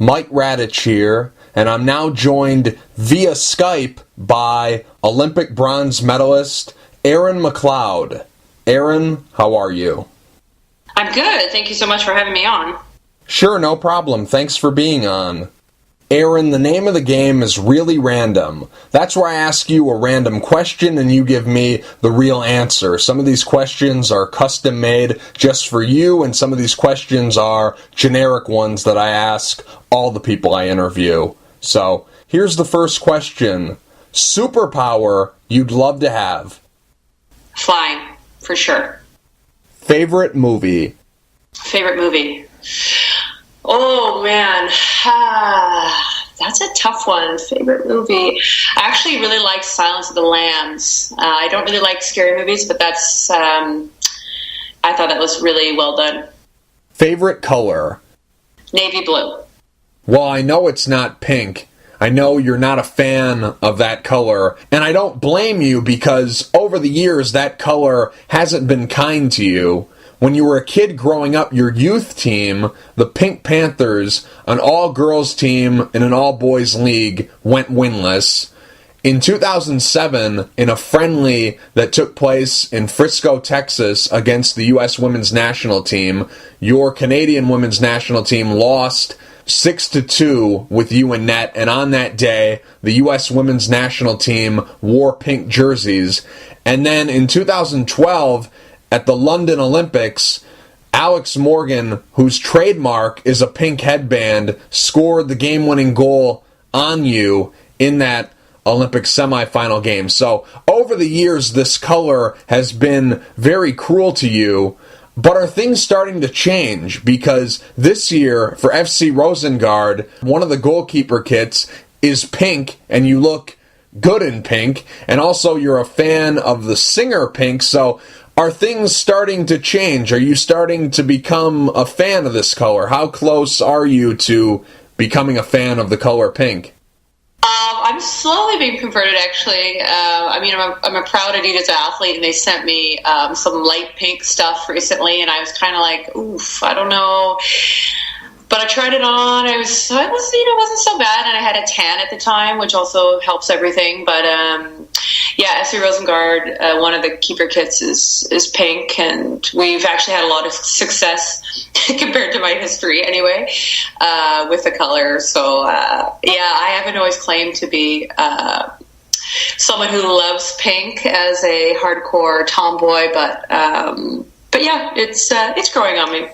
Mike Radich here, and I'm now joined via Skype by Olympic bronze medalist Erin McLeod. Erin, how are you? I'm good. Thank you so much for having me on. Sure, no problem. Thanks for being on. Erin, the name of the game is Really Random. That's where I ask you a random question and you give me the real answer. Some of these questions are custom made just for you, and some of these questions are generic ones that I ask all the people I interview. So, here's the first question. Superpower you'd love to have? Flying, for sure. Favorite movie? Favorite movie? Oh, man. That's a tough one. Favorite movie? I actually really like Silence of the Lambs. I don't really like scary movies, but that's, I thought that was really well done. Favorite color? Navy blue. Well, I know it's not pink. I know you're not a fan of that color, and I don't blame you because over the years that color hasn't been kind to you. When you were a kid growing up, your youth team, the Pink Panthers, an all-girls team in an all-boys league, went winless. In 2007, in a friendly that took place in Frisco, Texas, against the U.S. women's national team, your Canadian women's national team lost 6-2 with you in net, and on that day, the U.S. women's national team wore pink jerseys. And then in 2012, at the London Olympics, Alex Morgan, whose trademark is a pink headband, scored the game-winning goal on you in that Olympic semifinal game. So over the years, this color has been very cruel to you. But are things starting to change? Because this year, for FC Rosengard, one of the goalkeeper kits is pink, and you look good in pink. And also, you're a fan of the singer Pink, so are things starting to change? Are you starting to become a fan of this color? How close are you to becoming a fan of the color pink? I'm slowly being converted, actually. I'm a proud Adidas athlete, and they sent me some light pink stuff recently, and I was kind of like, oof, I don't know. But I tried it on. It wasn't so bad, and I had a tan at the time, which also helps everything. But FC Rosengard, one of the keeper kits is pink, and we've actually had a lot of success compared to my history, anyway, with the color. So I haven't always claimed to be someone who loves pink as a hardcore tomboy, but yeah, it's growing on me.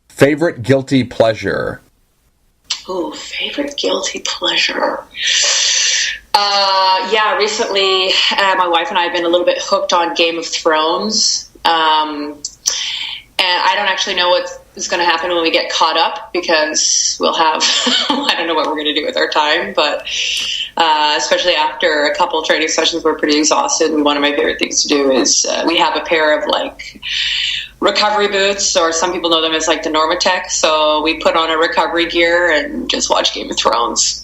Favorite guilty pleasure? Ooh, favorite guilty pleasure. Recently, my wife and I have been a little bit hooked on Game of Thrones. And I don't actually know what is going to happen when we get caught up, because we'll have, I don't know what we're going to do with our time, but especially after a couple of training sessions, we're pretty exhausted. And one of my favorite things to do is we have a pair of recovery boots, or some people know them as the Normatec. So we put on a recovery gear and just watch Game of Thrones.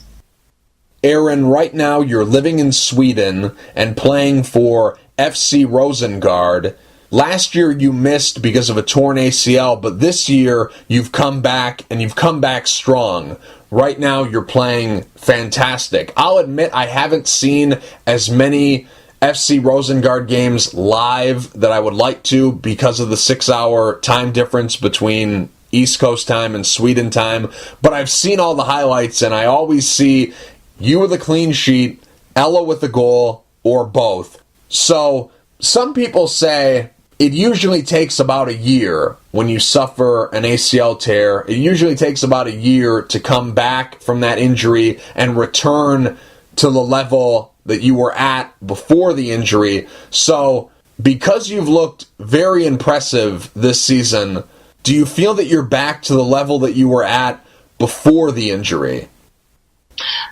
Erin, right now you're living in Sweden and playing for FC Rosengard. Last year you missed because of a torn ACL, but this year you've come back, and you've come back strong. Right now you're playing fantastic. I'll admit I haven't seen as many FC Rosengard games live that I would like to because of the 6-hour time difference between East Coast time and Sweden time, but I've seen all the highlights, and I always see you with a clean sheet, Ella with a goal, or both. So some people say it usually takes about a year when you suffer an ACL tear. It usually takes about a year to come back from that injury and return to the level that you were at before the injury. So, because you've looked very impressive this season, do you feel that you're back to the level that you were at before the injury?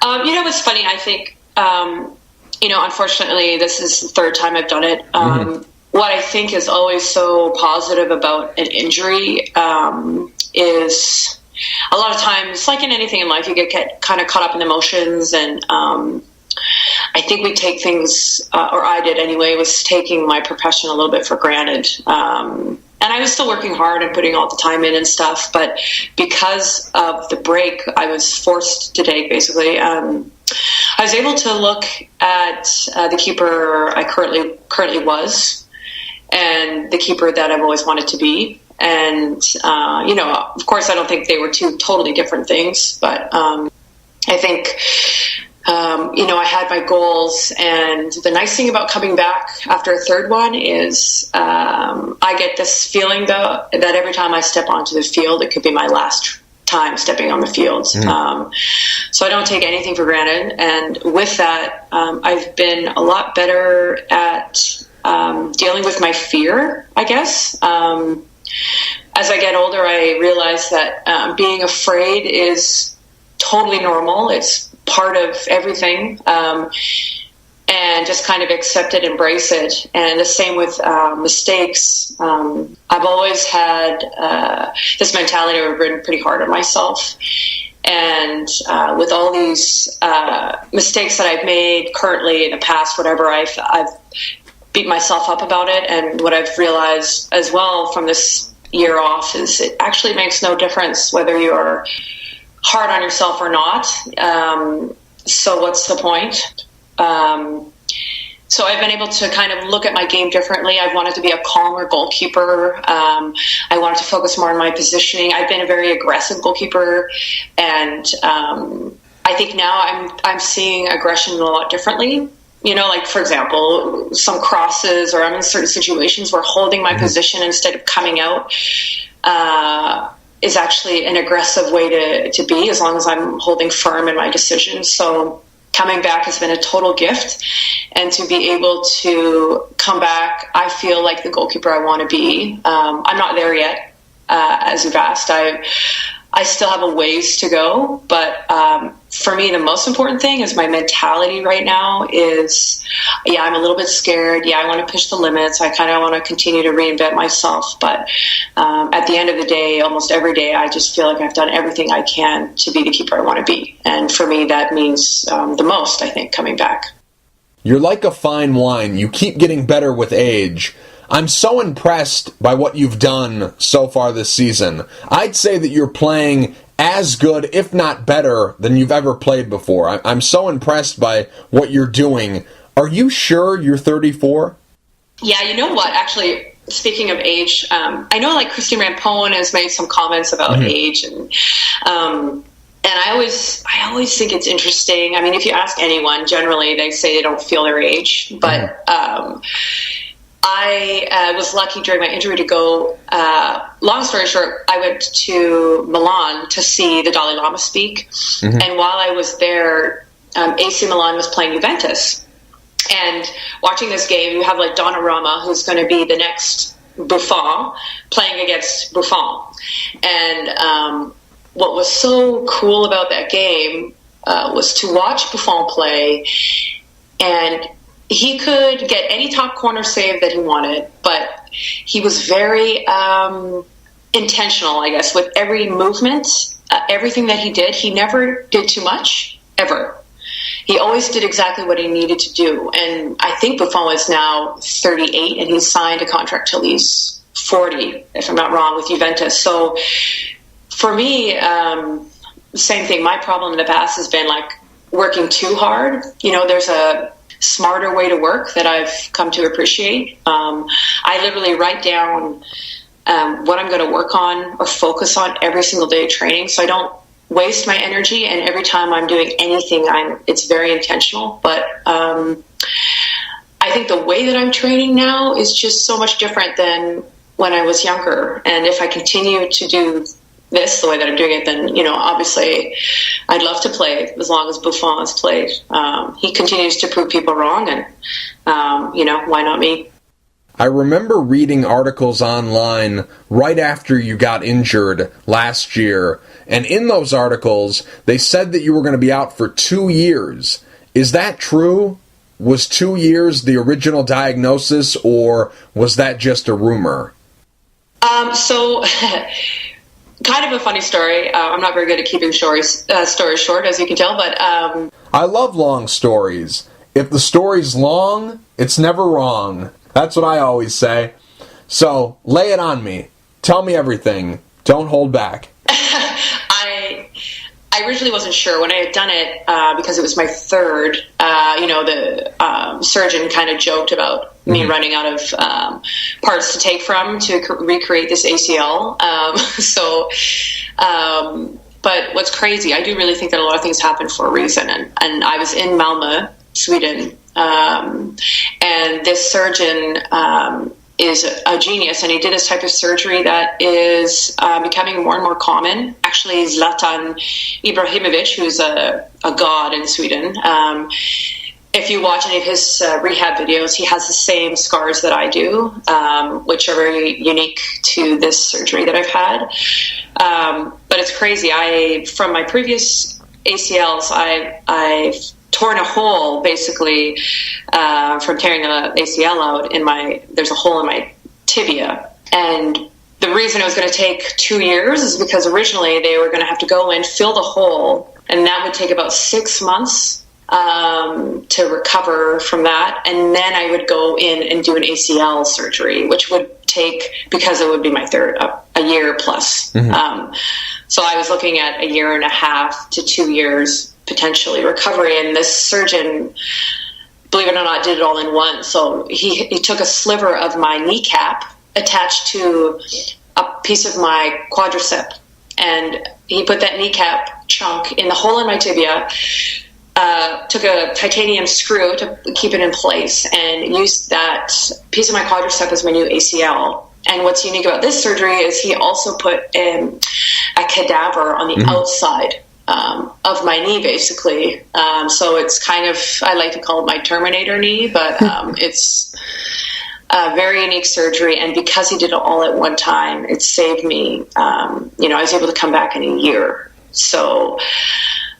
What's funny, I think, unfortunately, this is the third time I've done it. What I think is always so positive about an injury is a lot of times, like in anything in life, you get kind of caught up in emotions, and I think we take things, or I did anyway, was taking my profession a little bit for granted. and I was still working hard and putting all the time in and stuff, but because of the break I was forced to take, basically, I was able to look at the keeper I currently was, and the keeper that I've always wanted to be. And, of course, I don't think they were two totally different things, but I think, I had my goals. And the nice thing about coming back after a third one is I get this feeling, though, that every time I step onto the field, it could be my last time stepping on the field. So I don't take anything for granted. And with that, I've been a lot better at dealing with my fear, I guess. As I get older, I realize that being afraid is totally normal. It's part of everything. And just kind of accept it, embrace it. And the same with mistakes. I've always had this mentality where I've been pretty hard on myself. And with all these mistakes that I've made currently, in the past, whatever, I've beat myself up about it. And what I've realized as well from this year off is it actually makes no difference whether you're hard on yourself or not. So what's the point? So I've been able to kind of look at my game differently. I've wanted to be a calmer goalkeeper. I wanted to focus more on my positioning. I've been a very aggressive goalkeeper, and I think now I'm seeing aggression a lot differently. Like, for example, some crosses, or I'm in certain situations where holding my position instead of coming out is actually an aggressive way to be, as long as I'm holding firm in my decisions. So coming back has been a total gift, and to be able to come back, I feel like the goalkeeper I want to be. I'm not there yet, as you've asked. I still have a ways to go, but for me, the most important thing is my mentality right now is, I'm a little bit scared. I want to push the limits. I kind of want to continue to reinvent myself. But at the end of the day, almost every day, I just feel like I've done everything I can to be the keeper I want to be. And for me, that means the most, I think, coming back. You're like a fine wine. You keep getting better with age. I'm so impressed by what you've done so far this season. I'd say that you're playing as good, if not better, than you've ever played before. I'm so impressed by what you're doing. Are you sure you're 34? Yeah, you know what? Actually, speaking of age, I know like Christine Rampone has made some comments about age, and I always think it's interesting. I mean, if you ask anyone, generally they say they don't feel their age, but I was lucky during my injury to go, long story short, I went to Milan to see the Dalai Lama speak. And while I was there, AC Milan was playing Juventus. And watching this game, you have like Donnarumma, who's going to be the next Buffon, playing against Buffon. And what was so cool about that game was to watch Buffon play, and he could get any top corner save that he wanted, but he was very intentional, I guess, with every movement, everything that he did. He never did too much, ever. He always did exactly what he needed to do. And I think Buffon is now 38, and he's signed a contract till he's 40, if I'm not wrong, with Juventus. So for me, same thing. My problem in the past has been like working too hard. There's a smarter way to work that I've come to appreciate. I literally write down what I'm going to work on or focus on every single day of training, so I don't waste my energy. And every time I'm doing anything, it's very intentional. But I think the way that I'm training now is just so much different than when I was younger. And if I continue to do this the way that I'm doing it, then obviously I'd love to play as long as Buffon has played. He continues to prove people wrong, and why not me? I remember reading articles online right after you got injured last year, and in those articles they said that you were going to be out for 2 years. Is that true? Was 2 years the original diagnosis, or was that just a rumor? So kind of a funny story. I'm not very good at keeping stories short, as you can tell, but I love long stories. If the story's long, it's never wrong. That's what I always say. So lay it on me. Tell me everything. Don't hold back. I originally wasn't sure when I had done it because it was my third. The surgeon kind of joked about me running out of parts to take from to recreate this ACL. But what's crazy, I do really think that a lot of things happen for a reason. And I was in Malmö, Sweden, and this surgeon is a genius, and he did this type of surgery that is becoming more and more common. Actually, Zlatan Ibrahimovic, who's a god in Sweden, if you watch any of his rehab videos, he has the same scars that I do, which are very unique to this surgery that I've had. But it's crazy. From my previous ACLs, I've torn a hole basically from tearing an ACL out there's a hole in my tibia. And the reason it was going to take 2 years is because originally they were going to have to go in, fill the hole, and that would take about 6 months to recover from that. And then I would go in and do an ACL surgery, which would take, because it would be my third, a year plus. So I was looking at 1.5 to 2 years potentially recovery, and this surgeon, believe it or not, did it all in one. So he took a sliver of my kneecap attached to a piece of my quadricep, and he put that kneecap chunk in the hole in my tibia, took a titanium screw to keep it in place, and used that piece of my quadricep as my new ACL. And what's unique about this surgery is he also put a cadaver on the outside of my knee, basically. So it's kind of, I like to call it my Terminator knee, but it's a very unique surgery. And because he did it all at one time, it saved me. I was able to come back in a year. So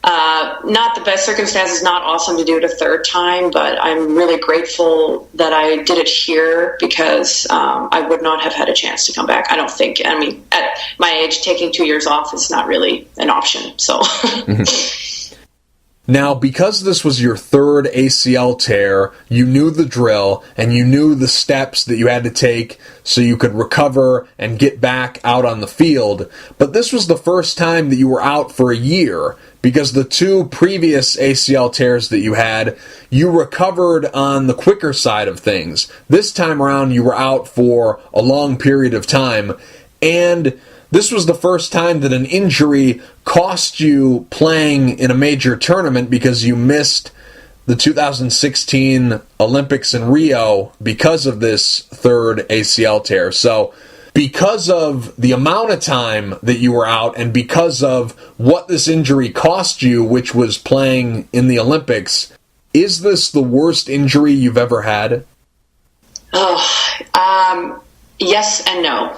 not the best circumstances, not awesome to do it a third time, but I'm really grateful that I did it here, because I would not have had a chance to come back, I don't think. I mean, at my age, taking 2 years off is not really an option. So Now, because this was your third ACL tear, you knew the drill and you knew the steps that you had to take so you could recover and get back out on the field. But this was the first time that you were out for a year, because the 2 previous ACL tears that you had, you recovered on the quicker side of things. This time around, you were out for a long period of time, and this was the first time that an injury cost you playing in a major tournament, because you missed the 2016 Olympics in Rio because of this third ACL tear. So because of the amount of time that you were out and because of what this injury cost you, which was playing in the Olympics, is this the worst injury you've ever had? Yes and no.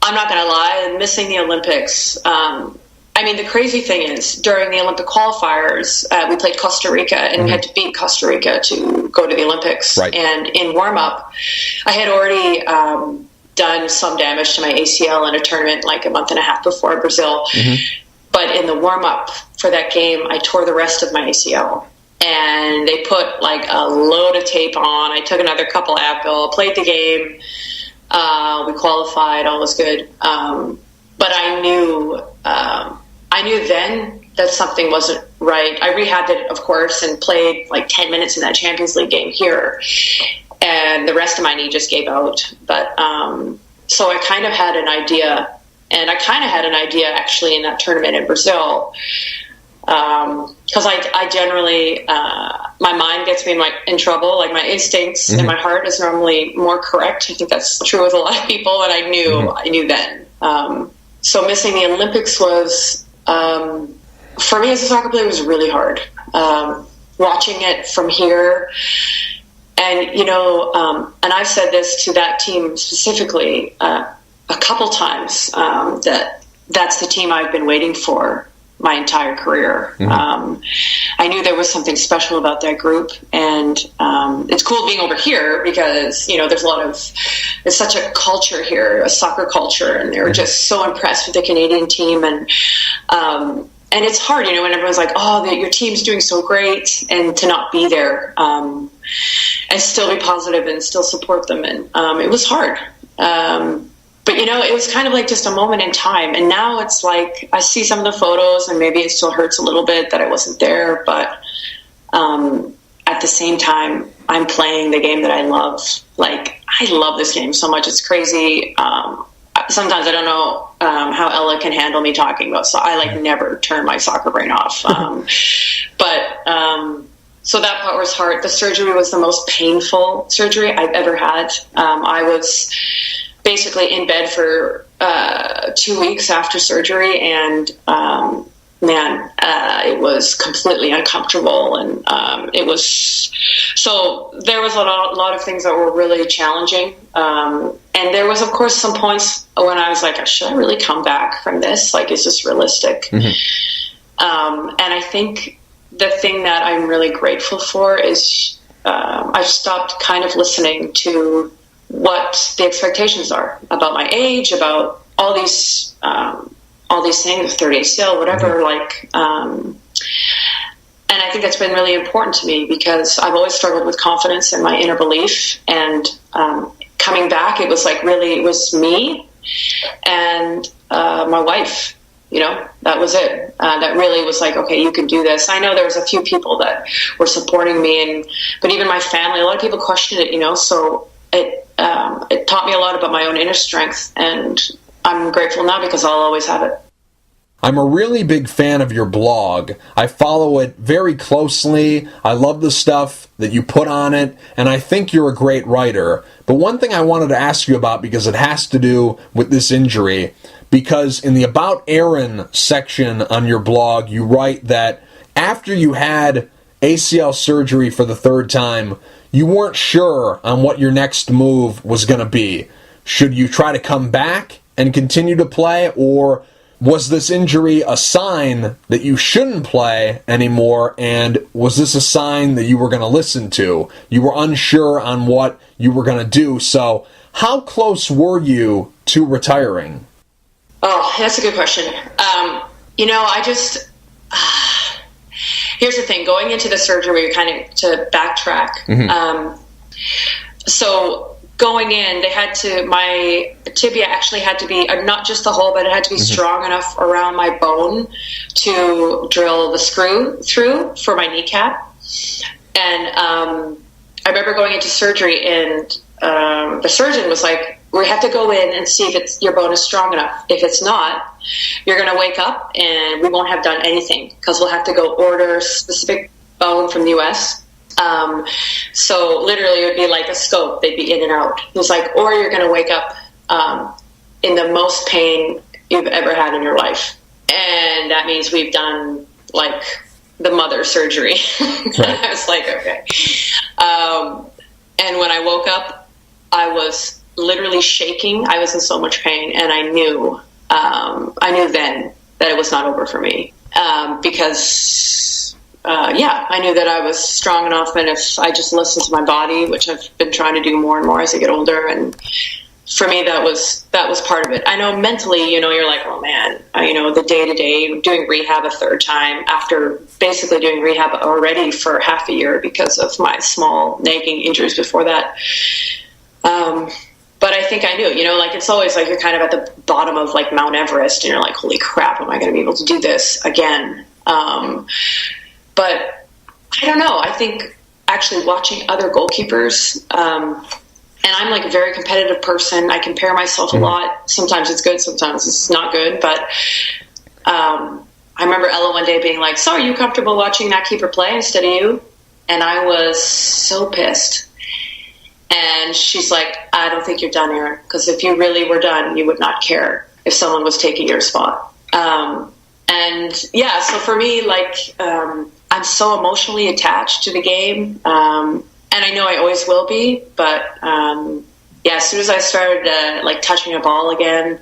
I'm not going to lie, missing the Olympics. The crazy thing is, during the Olympic qualifiers, we played Costa Rica, and we had to beat Costa Rica to go to the Olympics. Right. And in warm-up, I had already done some damage to my ACL in a tournament like a month and a half before Brazil. But in the warm-up for that game, I tore the rest of my ACL. And they put like a load of tape on. I took another couple Advil, played the game. We qualified, all was good. But I knew then that something wasn't right. I rehabbed it, of course, and played like 10 minutes in that Champions League game here. And the rest of my knee just gave out. But so I kind of had an idea, and I kind of had an idea actually in that tournament in Brazil. Because I generally, my mind gets me in trouble. Like my instincts and my heart is normally more correct. I think that's true with a lot of people, and I knew then. So missing the Olympics was, for me as a soccer player, was really hard. Watching it from here, and and I've said this to that team specifically a couple times, that's the team I've been waiting for my entire career. I knew there was something special about that group, and it's cool being over here because there's such a culture here, a soccer culture, and they were just so impressed with the Canadian team, and it's hard, when everyone's like, oh, your team's doing so great, and to not be there. and still be positive and still support them. And it was hard. But, it was kind of like just a moment in time. And now it's like I see some of the photos and maybe it still hurts a little bit that I wasn't there. But at the same time, I'm playing the game that I love. Like, I love this game so much. It's crazy. Sometimes I don't know how Ella can handle me talking about, so I never turn my soccer brain off. So that part was hard. The surgery was the most painful surgery I've ever had. I was basically in bed for 2 weeks after surgery, and it was completely uncomfortable, and it was so there was a lot of things that were really challenging, and there was of course some points when I was like, should I really come back from this? Like, is this realistic? And I think the thing that I'm really grateful for is I've stopped kind of listening to what the expectations are about my age, about all these things, third ACL, whatever, and I think that's been really important to me because I've always struggled with confidence and my inner belief, and coming back, it was it was me and my wife, that was it. That really was okay, you can do this. I know there was a few people that were supporting me, but even my family, a lot of people questioned it, so it taught me a lot about my own inner strength, and I'm grateful now because I'll always have it. I'm a really big fan of your blog. I follow it very closely. I love the stuff that you put on it, and I think you're a great writer. But one thing I wanted to ask you about, because it has to do with this injury, because in the About Erin section on your blog, you write that after you had ACL surgery for the third time, you weren't sure on what your next move was going to be. Should you try to come back and continue to play, or was this injury a sign that you shouldn't play anymore, and was this a sign that you were going to listen to? You were unsure on what you were going to do, so how close were you to retiring? Oh, that's a good question. Here's the thing, going into the surgery, kind of to backtrack. So going in, my tibia actually had to be, not just the hole, but it had to be strong enough around my bone to drill the screw through for my kneecap. And I remember going into surgery, and the surgeon was like, we have to go in and see if your bone is strong enough. If it's not, you're going to wake up and we won't have done anything, because we'll have to go order specific bone from the U.S. So literally it would be like a scope. They'd be in and out. It was like, or you're going to wake up in the most pain you've ever had in your life. And that means we've done the mother surgery. Right. I was like, okay. And when I woke up, I was literally shaking. I was in so much pain, and I knew then that it was not over for me, because I knew that I was strong enough, and if I just listened to my body, which I've been trying to do more and more as I get older, and for me that was part of it. I know mentally, you're like, oh man, the day-to-day, doing rehab a third time after basically doing rehab already for half a year because of my small nagging injuries before that. But I think I knew, it's always like you're kind of at the bottom of Mount Everest, and you're like, holy crap, am I going to be able to do this again? But I don't know. I think actually watching other goalkeepers, and I'm a very competitive person. I compare myself a lot. Sometimes it's good, sometimes it's not good. But I remember Ella one day being like, so are you comfortable watching that keeper play instead of you? And I was so pissed. And she's like, I don't think you're done, Erin, because if you really were done, you would not care if someone was taking your spot. So for me, I'm so emotionally attached to the game, and I know I always will be, but as soon as I started touching a ball again,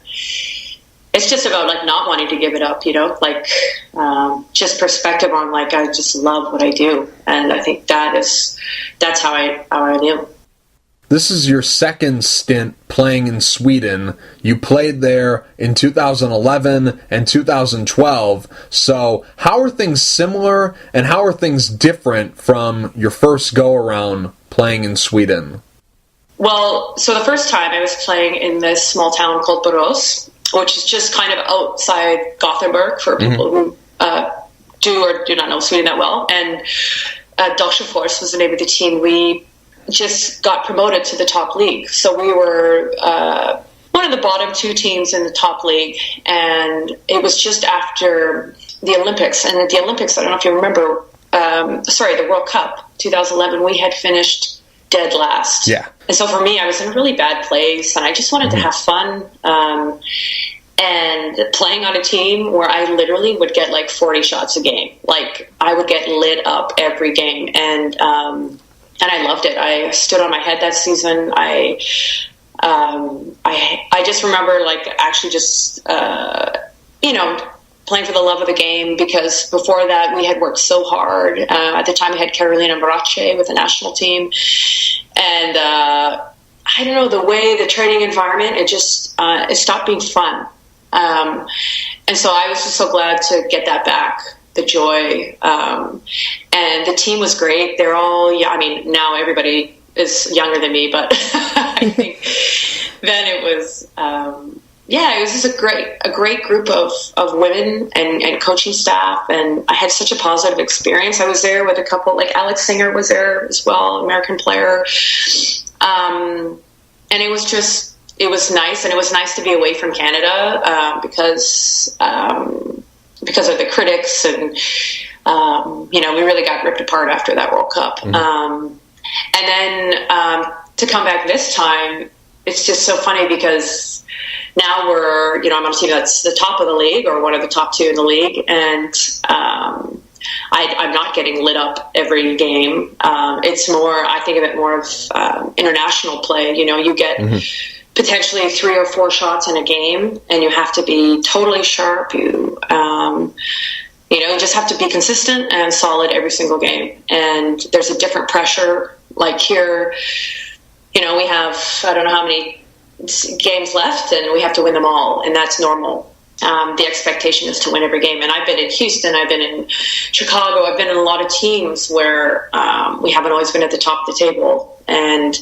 it's just about not wanting to give it up, just perspective on I just love what I do, and I think that's how I knew. this is your second stint playing in Sweden. You played there in 2011 and 2012. So how are things similar and how are things different from your first go-around playing in Sweden? Well, so the first time I was playing in this small town called Borås, which is just kind of outside Gothenburg for people who do or do not know Sweden that well. And Dalsjöfors was the name of the team. We just got promoted to the top league. So we were one of the bottom two teams in the top league. And it was just after the Olympics. And at the Olympics, I don't know if you remember, the World Cup 2011, we had finished dead last. Yeah. And so for me, I was in a really bad place and I just wanted to have fun. And playing on a team where I literally would get like 40 shots a game. Like I would get lit up every game. And I loved it. I stood on my head that season. I just remember like actually just, playing for the love of the game, because before that we had worked so hard. At the time we had Carolina Morace with the national team. And I don't know, the way the training environment, it just, it stopped being fun. And so I was just so glad to get that back, the joy. And the team was great. They're all, now everybody is younger than me, but I think then it was, it was just a great group of women and coaching staff. And I had such a positive experience. I was there with a couple, like Alex Singer was there as well, American player. And it was nice. And it was nice to be away from Canada, because of the critics and, we really got ripped apart after that World Cup. And then, to come back this time, it's just so funny because now I'm on a team that's the top of the league or one of the top two in the league. And, I'm not getting lit up every game. It's more, I think of it more of, international play. You get potentially 3 or 4 shots in a game and you have to be totally sharp. You just have to be consistent and solid every single game. And there's a different pressure. Like here, we have, I don't know how many games left and we have to win them all. And that's normal. The expectation is to win every game. And I've been in Houston, I've been in Chicago, I've been in a lot of teams where we haven't always been at the top of the table. And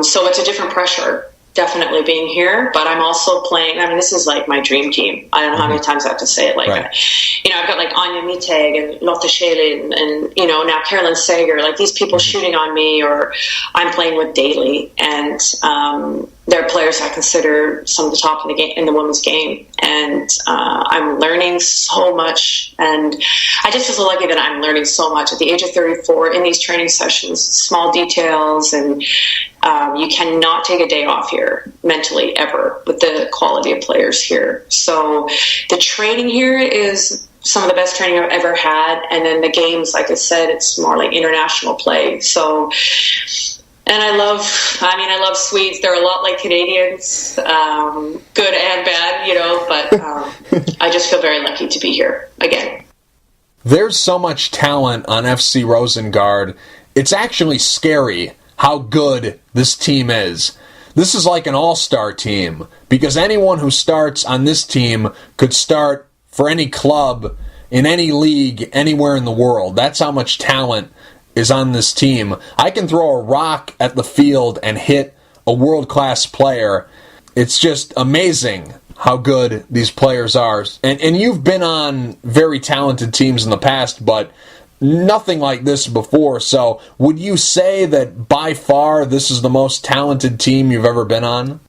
so it's a different pressure, definitely being here. But I'm also playing, this is like my dream team. I don't know how many times I have to say it. Like, right. I've got like Anja Mitteg and Lotta Schelin and now Carolyn Sager, like these people shooting on me or I'm playing with daily. And they're players I consider some of the top in the game, in the women's game. And I'm learning so much. And I just feel so lucky that I'm learning so much at the age of 34 in these training sessions, small details. And you cannot take a day off here mentally ever with the quality of players here. So the training here is some of the best training I've ever had. And then the games, like I said, it's more like international play. So, and I love Swedes. They're a lot like Canadians, good and bad, but I just feel very lucky to be here again. There's so much talent on FC Rosengard. It's actually scary how good this team is. This is like an all-star team, because anyone who starts on this team could start for any club, in any league, anywhere in the world. That's how much talent is on this team. I can throw a rock at the field and hit a world-class player. It's just amazing how good these players are. And you've been on very talented teams in the past, but nothing like this before. So would you say that by far this is the most talented team you've ever been on?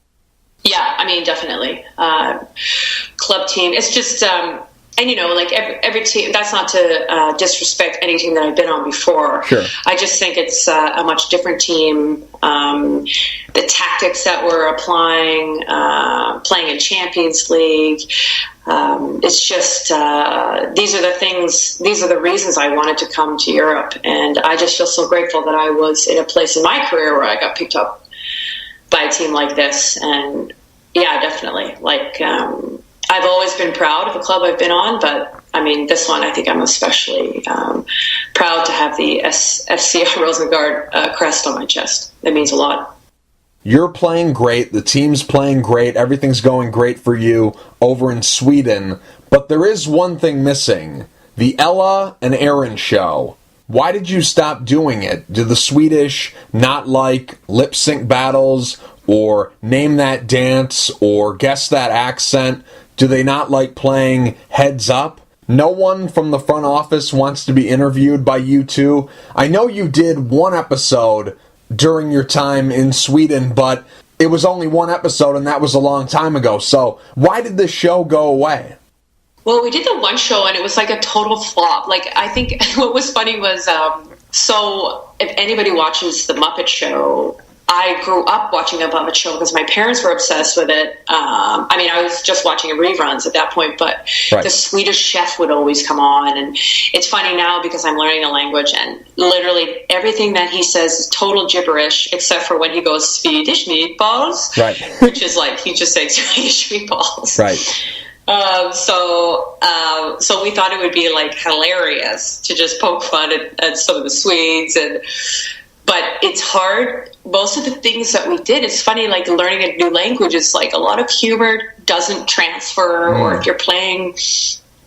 Yeah, definitely. Club team. It's just, like every team, that's not to disrespect any team that I've been on before. Sure. I just think it's a much different team. The tactics that we're applying, playing in Champions League, it's just, these are the reasons I wanted to come to Europe. And I just feel so grateful that I was in a place in my career where I got picked up by a team like this. And yeah, definitely. I've always been proud of the club I've been on, but I mean, this one, I think I'm especially proud to have the FCR Rosengard crest on my chest. It means a lot. You're playing great, the team's playing great, everything's going great for you over in Sweden, but there is one thing missing, the Ella and Erin show. Why did you stop doing it? Do the Swedish not like lip sync battles, or name that dance, or guess that accent? Do they not like playing heads up? No one from the front office wants to be interviewed by you two. I know you did one episode during your time in Sweden, but it was only one episode and that was a long time ago. So why did this show go away? Well, we did the one show and it was like a total flop. Like, I think what was funny was, so if anybody watches The Muppet Show, I grew up watching The Muppet Show because my parents were obsessed with it. I mean, I was just watching reruns at that point, but The Swedish Chef would always come on. And it's funny now because I'm learning the language, and literally everything that he says is total gibberish, except for when he goes Swedish meatballs, right? Which is like, he just says Swedish meatballs. Right. So we thought it would be like hilarious to just poke fun at some of the Swedes, but it's hard. Most of the things that we did, it's funny, like learning a new language is like a lot of humor doesn't transfer, or if you're playing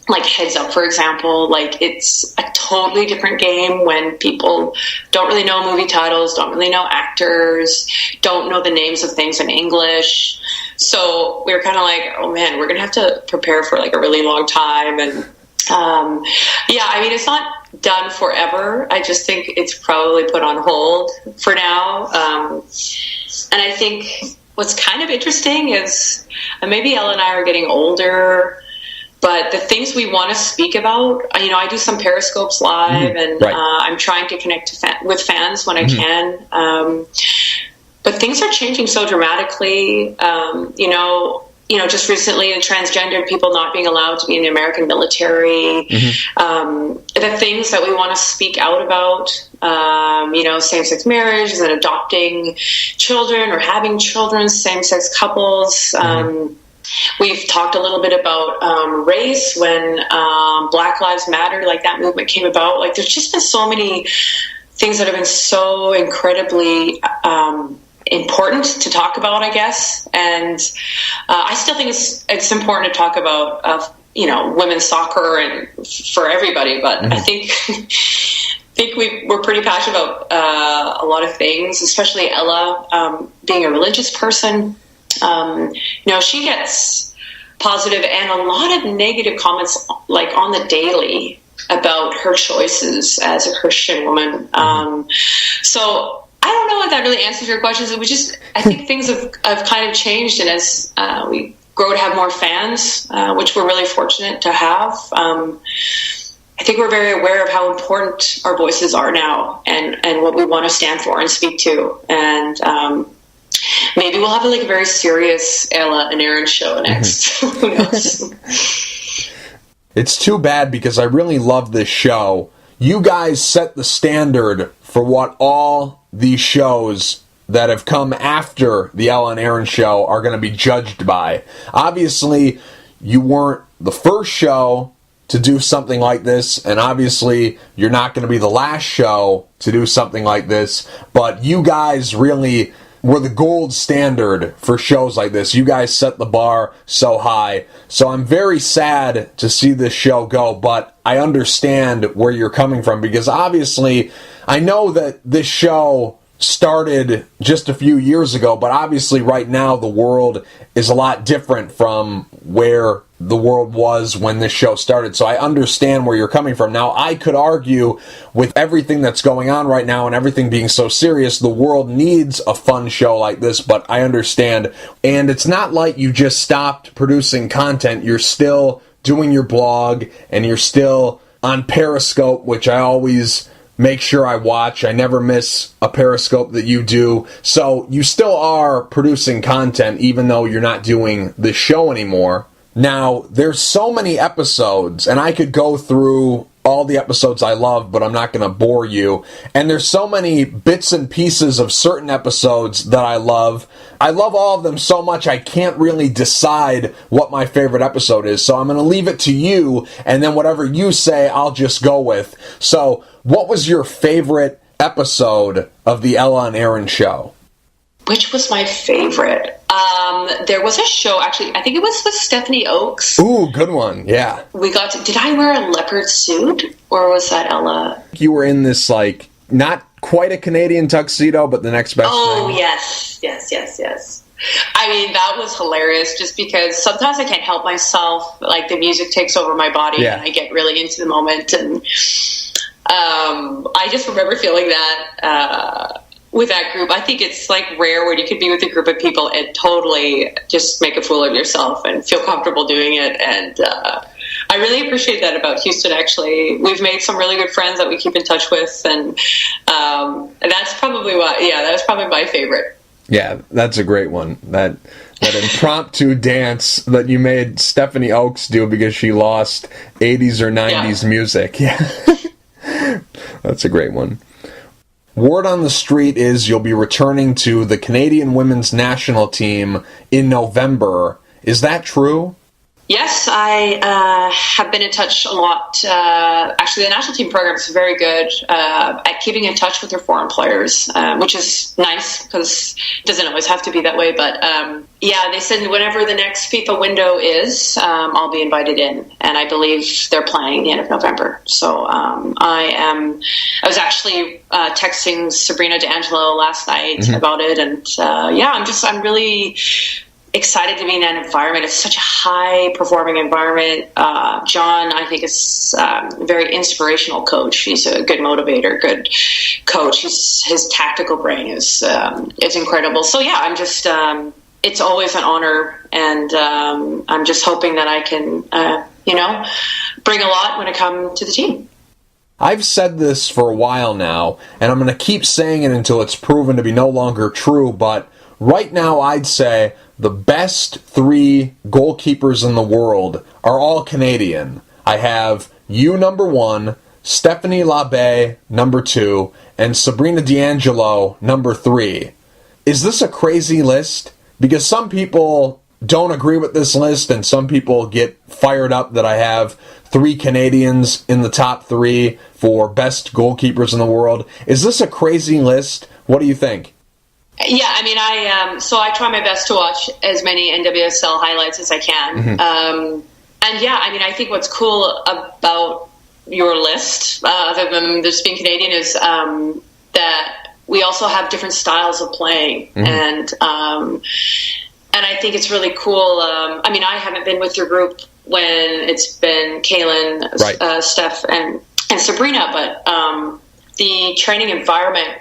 like Heads Up, for example, like it's a totally different game when people don't really know movie titles, don't really know actors, don't know the names of things in English. So we were kind of like, oh man, we're going to have to prepare for like a really long time. And yeah, I mean, it's not done forever. I just think it's probably put on hold for now. And I think what's kind of interesting is maybe Ella and I are getting older, but the things we want to speak about, you know, I do some Periscopes live, and I'm trying to connect with fans when I can. But things are changing so dramatically. You know, just recently, the transgendered people not being allowed to be in the American military. The things that we want to speak out about, you know, same-sex marriage and adopting children or having children, same-sex couples. We've talked a little bit about race when Black Lives Matter, like that movement came about. Like, there's just been so many things that have been so incredibly important to talk about, I guess. And I still think it's important to talk about, you know, women's soccer and for everybody. But I think we're pretty passionate about a lot of things, especially Ella, being a religious person. You know, she gets positive and a lot of negative comments, like on the daily, about her choices as a Christian woman. So I don't know if that really answers your questions. It was just, I think things have kind of changed, and as we grow to have more fans, which we're really fortunate to have, I think we're very aware of how important our voices are now, and what we want to stand for and speak to. And maybe we'll have like a very serious Ella and Erin show next. Who knows? It's too bad because I really love this show. You guys set the standard for what all these shows that have come after the Ella and Erin show are going to be judged by. Obviously, you weren't the first show to do something like this, and obviously you're not going to be the last show to do something like this, but you guys really were the gold standard for shows like this. You guys set the bar so high. So I'm very sad to see this show go, but I understand where you're coming from, because obviously I know that this show started just a few years ago, but obviously right now the world is a lot different from where the world was when this show started. So I understand where you're coming from. Now, I could argue with everything that's going on right now and everything being so serious, the world needs a fun show like this, but I understand. And it's not like you just stopped producing content. You're still doing your blog, and you're still on Periscope, which I always make sure I watch. I never miss a Periscope that you do. So you still are producing content, even though you're not doing this show anymore. Now, there's so many episodes, and I could go through all the episodes I love, but I'm not going to bore you. And there's so many bits and pieces of certain episodes that I love. I love all of them so much I can't really decide what my favorite episode is. So I'm going to leave it to you, and then whatever you say, I'll just go with. So, what was your favorite episode of the Ella and Erin show? Which was my favorite? There was a show, actually, I think it was with Stephanie Oakes. Ooh, good one, yeah. Did I wear a leopard suit, or was that Ella? You were in this, like, not quite a Canadian tuxedo, but the next best thing. Oh, yes. I mean, that was hilarious, just because sometimes I can't help myself. Like, the music takes over my body, and I get really into the moment, and I just remember feeling that with that group. I think it's like rare when you could be with a group of people and totally just make a fool of yourself and feel comfortable doing it. And I really appreciate that about Houston, actually. We've made some really good friends that we keep in touch with, and that's probably that was probably my favorite. Yeah, that's a great one. That impromptu dance that you made Stephanie Oakes do because she lost 80s or 90s music. Yeah. That's a great one. Word on the street is you'll be returning to the Canadian women's national team in November. Is that true? Yes, I have been in touch a lot. Actually, the national team program is very good at keeping in touch with their foreign players, which is nice because it doesn't always have to be that way. But they said whenever the next FIFA window is, I'll be invited in, and I believe they're playing the end of November. So I was actually texting Sabrina D'Angelo last night about it, and I'm really excited to be in that environment. It's such a high-performing environment. John, I think, is a very inspirational coach. He's a good motivator, good coach. His tactical brain is incredible. So, I'm just it's always an honor, and I'm just hoping that I can, bring a lot when I come to the team. I've said this for a while now, and I'm going to keep saying it until it's proven to be no longer true, but right now I'd say the best 3 goalkeepers in the world are all Canadian. I have you number 1, Stephanie Labbé number 2, and Sabrina D'Angelo number 3. Is this a crazy list? Because some people don't agree with this list, and some people get fired up that I have 3 Canadians in the top 3 for best goalkeepers in the world. Is this a crazy list? What do you think? Yeah, I mean, I try my best to watch as many NWSL highlights as I can. I think what's cool about your list, other than just being Canadian, is that we also have different styles of playing, and I think it's really cool. I haven't been with your group when it's been Kaylin, right, Steph, and Sabrina, but the training environment,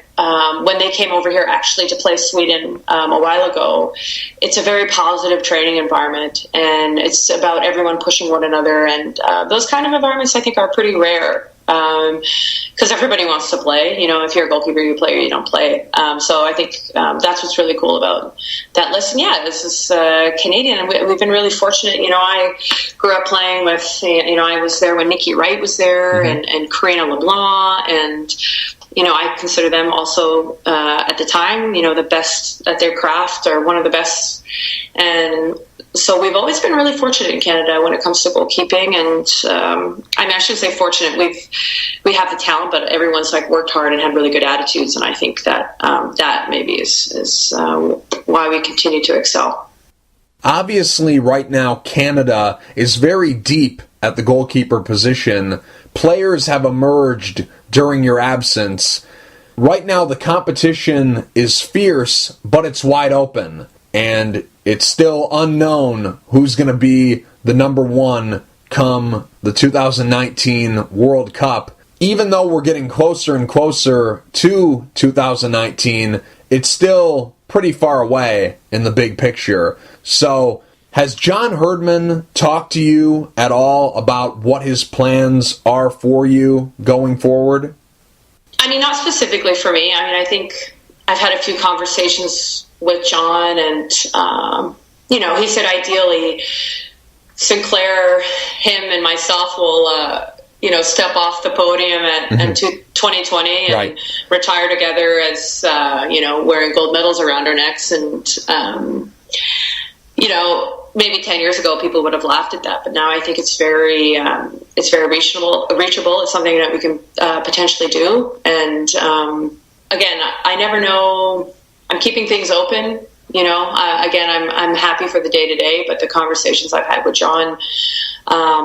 when they came over here actually to play Sweden a while ago, it's a very positive training environment, and it's about everyone pushing one another, and those kind of environments I think are pretty rare, because everybody wants to play. If you're a goalkeeper, you play or you don't play. So I think that's what's really cool about that list. And this is Canadian, and we've been really fortunate. I grew up playing with, I was there when Nikki Wright was there, and Karina LeBlanc, and I consider them also, at the time, the best at their craft, or one of the best. And so we've always been really fortunate in Canada when it comes to goalkeeping. And I should say fortunate. We have the talent, but everyone's worked hard and had really good attitudes. And I think that that maybe is why we continue to excel. Obviously, right now, Canada is very deep at the goalkeeper position. Players have emerged during your absence. Right now, the competition is fierce, but it's wide open. And it's still unknown who's going to be the number 1 come the 2019 World Cup. Even though we're getting closer and closer to 2019, it's still pretty far away in the big picture. So, has John Herdman talked to you at all about what his plans are for you going forward? Not specifically for me. I think I've had a few conversations with John, and he said ideally Sinclair, him, and myself will, step off the podium at 2020 and retire together as, wearing gold medals around our necks. And, maybe 10 years ago people would have laughed at that, but now I think it's very reachable. It's something that we can potentially do. And again, I never know. I'm keeping things open. I'm happy for the day to day, but the conversations I've had with John,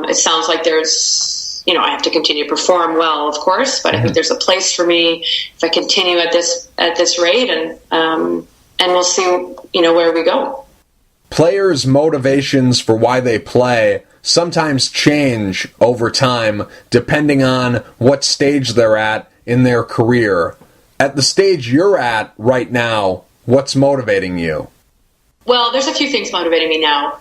it sounds like there's, I have to continue to perform well, of course, but I think there's a place for me if I continue at this rate, and we'll see, where we go. Players' motivations for why they play sometimes change over time depending on what stage they're at in their career. At the stage you're at right now, what's motivating you? Well, there's a few things motivating me now.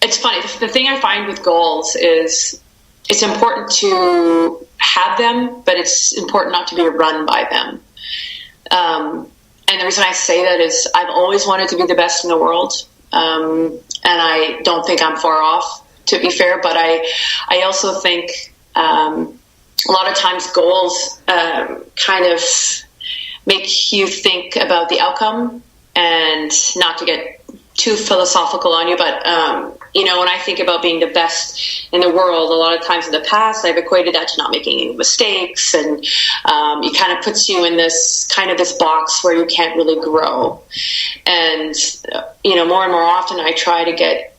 It's funny. The thing I find with goals is it's important to have them, but it's important not to be run by them. And the reason I say that is I've always wanted to be the best in the world. And I don't think I'm far off, to be fair, but I also think a lot of times goals kind of make you think about the outcome, and not to get too philosophical on you, but when I think about being the best in the world, a lot of times in the past I've equated that to not making any mistakes, and it kind of puts you in this box where you can't really grow. And more and more often I try to get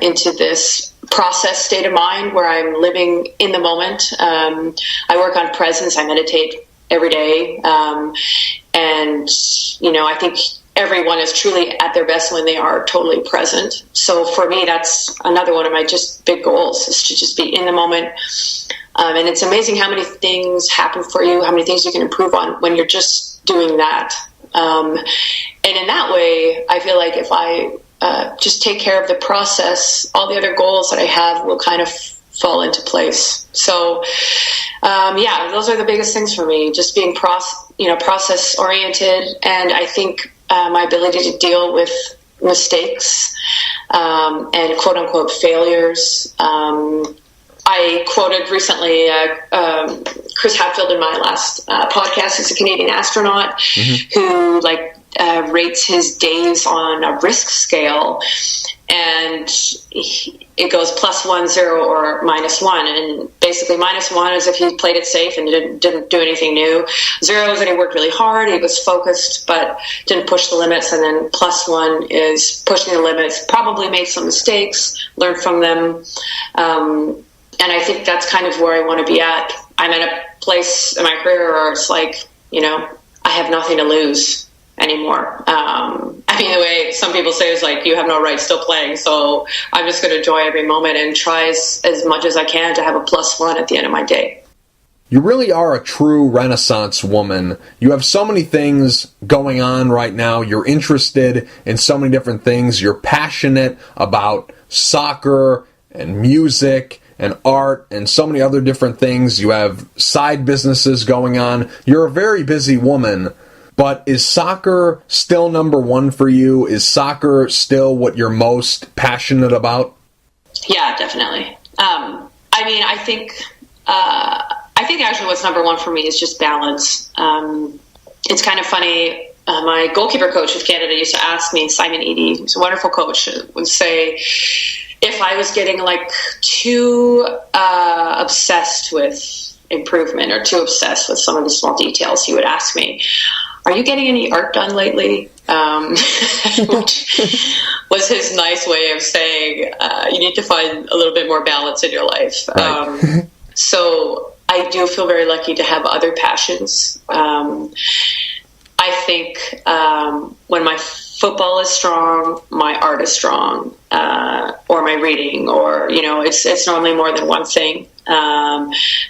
into this process state of mind where I'm living in the moment. I work on presence. I meditate every day, and I think everyone is truly at their best when they are totally present. So for me, that's another one of my just big goals, is to just be in the moment. And it's amazing how many things happen for you, how many things you can improve on when you're just doing that. And in that way, I feel like if I just take care of the process, all the other goals that I have will kind of fall into place. So, those are the biggest things for me, just being process oriented. And I think my ability to deal with mistakes and quote unquote failures. I quoted recently Chris Hadfield in my last podcast. He's a Canadian astronaut who rates his days on a risk scale, and it goes +1, 0, or -1. And basically -1 is if he played it safe and didn't do anything new. 0 is that he worked really hard, he was focused, but didn't push the limits. And then +1 is pushing the limits, probably made some mistakes, learned from them. And I think that's kind of where I want to be at. I'm at a place in my career where it's like, I have nothing to lose anymore. The way some people say is like, you have no right still playing. So I'm just going to enjoy every moment and try as much as I can to have a +1 at the end of my day. You really are a true Renaissance woman. You have so many things going on right now. You're interested in so many different things. You're passionate about soccer and music and art and so many other different things. You have side businesses going on. You're a very busy woman. But is soccer still number one for you? Is soccer still what you're most passionate about? Yeah, definitely. I think actually what's number one for me is just balance. It's kind of funny. My goalkeeper coach of Canada used to ask me, Simon Eady, who's a wonderful coach, would say if I was getting too obsessed with improvement or too obsessed with some of the small details, he would ask me, are you getting any art done lately? Which was his nice way of saying, you need to find a little bit more balance in your life. Right. So I do feel very lucky to have other passions. I think when my football is strong, my art is strong, or my reading, or, it's normally more than one thing.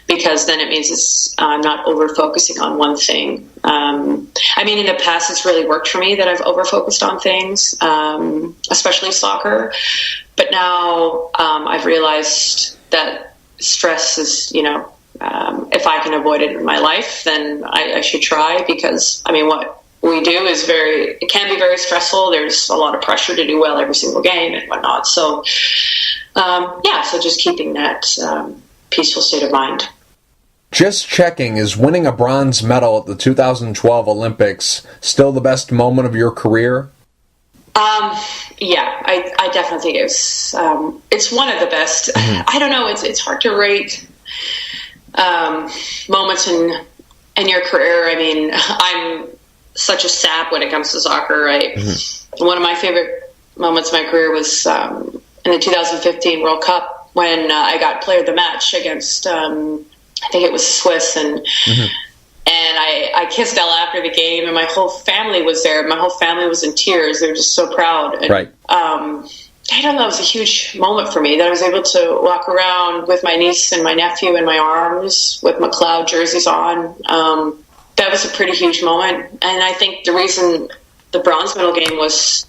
Because then it means I'm not over-focusing on one thing. In the past, it's really worked for me that I've over-focused on things, especially soccer. But now I've realized that stress is, if I can avoid it in my life, then I should try, because, we do is it can be very stressful. There's a lot of pressure to do well every single game and whatnot. So, so just keeping that peaceful state of mind. Just checking, is winning a bronze medal at the 2012 Olympics still the best moment of your career? I definitely think it's one of the best. Mm-hmm. I don't know. It's hard to rate moments in your career. I mean, I'm such a sap when it comes to soccer. Mm-hmm. One of my favorite moments in my career was in the 2015 World Cup when I got player of the match against I think it was Swiss, and mm-hmm. and I kissed Elle after the game, and my whole family was there. My whole family was in tears. They were just so proud. And, right. I don't know. It was a huge moment for me that I was able to walk around with my niece and my nephew in my arms with McLeod jerseys on. That was a pretty huge moment. And I think the reason the bronze medal game was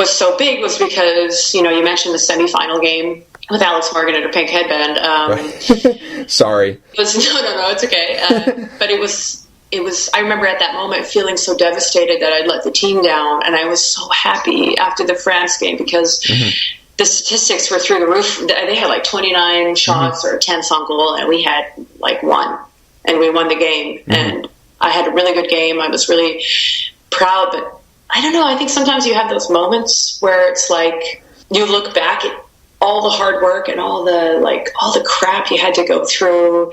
so big was because, you mentioned the semifinal game with Alex Morgan and her pink headband. Right. Sorry. No, it's okay. But it was, I remember at that moment feeling so devastated that I'd let the team down. And I was so happy after the France game because mm-hmm. the statistics were through the roof. They had like 29 shots mm-hmm. or 10 on goal, and we had like 1, and we won the game. Mm-hmm. And I had a really good game. I was really proud, but I don't know. I think sometimes you have those moments where it's like you look back at all the hard work and all the crap you had to go through,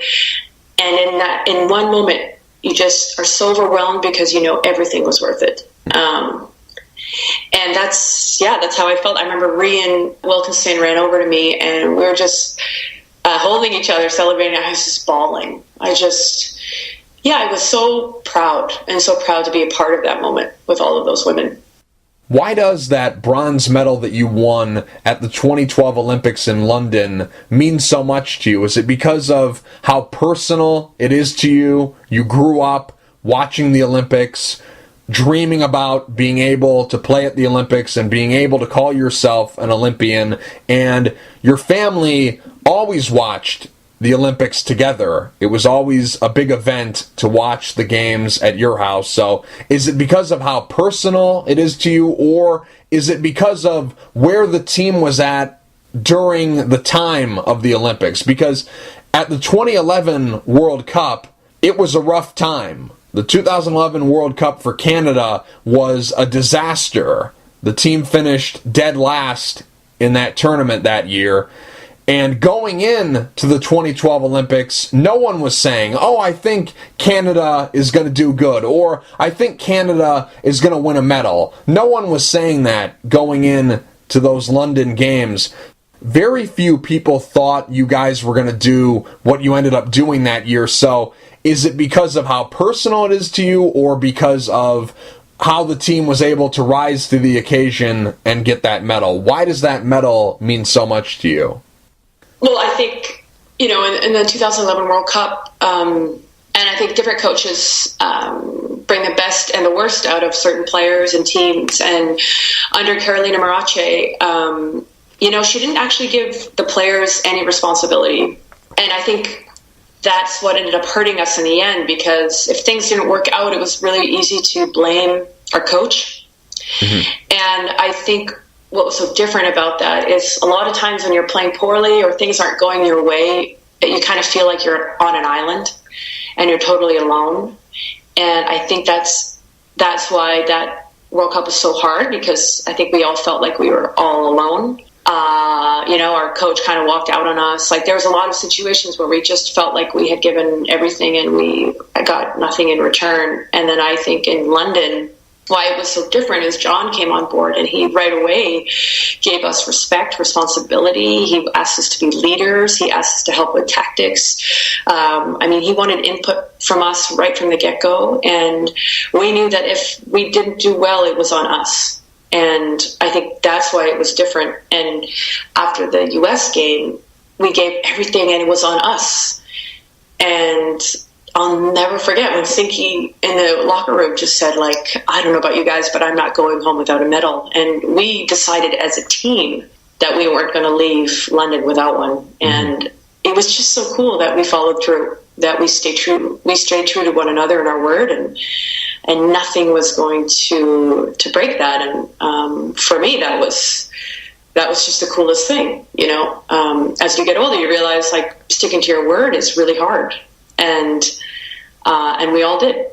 and in one moment you just are so overwhelmed because everything was worth it. And that's how I felt. I remember Rian Wilkinson ran over to me, and we were just holding each other, celebrating. I was just bawling. I was so proud to be a part of that moment with all of those women. Why does that bronze medal that you won at the 2012 Olympics in London mean so much to you? Is it because of how personal it is to you? You grew up watching the Olympics, dreaming about being able to play at the Olympics and being able to call yourself an Olympian, and your family always watched the Olympics together. It was always a big event to watch the games at your house. So is it because of how personal it is to you, or is it because of where the team was at during the time of the Olympics? Because at the 2011 World Cup, it was a rough time. The 2011 World Cup for Canada was a disaster. The team finished dead last in that tournament that year. And going in to the 2012 Olympics, no one was saying, I think Canada is going to do good, or I think Canada is going to win a medal. No one was saying that going in to those London games. Very few people thought you guys were going to do what you ended up doing that year. So is it because of how personal it is to you, or because of how the team was able to rise to the occasion and get that medal? Why does that medal mean so much to you? Well, I think, in the 2011 World Cup, and I think different coaches bring the best and the worst out of certain players and teams. And under Carolina Marache, she didn't actually give the players any responsibility. And I think that's what ended up hurting us in the end, because if things didn't work out, it was really easy to blame our coach. Mm-hmm. And I think what was so different about that is a lot of times when you're playing poorly or things aren't going your way, you kind of feel like you're on an island and you're totally alone. And I think that's why that World Cup was so hard, because I think we all felt like we were all alone. Our coach kind of walked out on us. Like, there was a lot of situations where we just felt like we had given everything and we got nothing in return. And then I think in London, why it was so different is John came on board and he right away gave us respect, responsibility. He asked us to be leaders. He asked us to help with tactics. He wanted input from us right from the get-go. And we knew that if we didn't do well, it was on us. And I think that's why it was different. And after the U.S. game, we gave everything and it was on us. And I'll never forget when Sinky in the locker room just said, I don't know about you guys, but I'm not going home without a medal. And we decided as a team that we weren't going to leave London without one. Mm-hmm. And it was just so cool that we followed through, that we stayed true to one another and our word. And and nothing was going to break that. And for me, that was just the coolest thing. As you get older, you realize like sticking to your word is really hard, and we all did.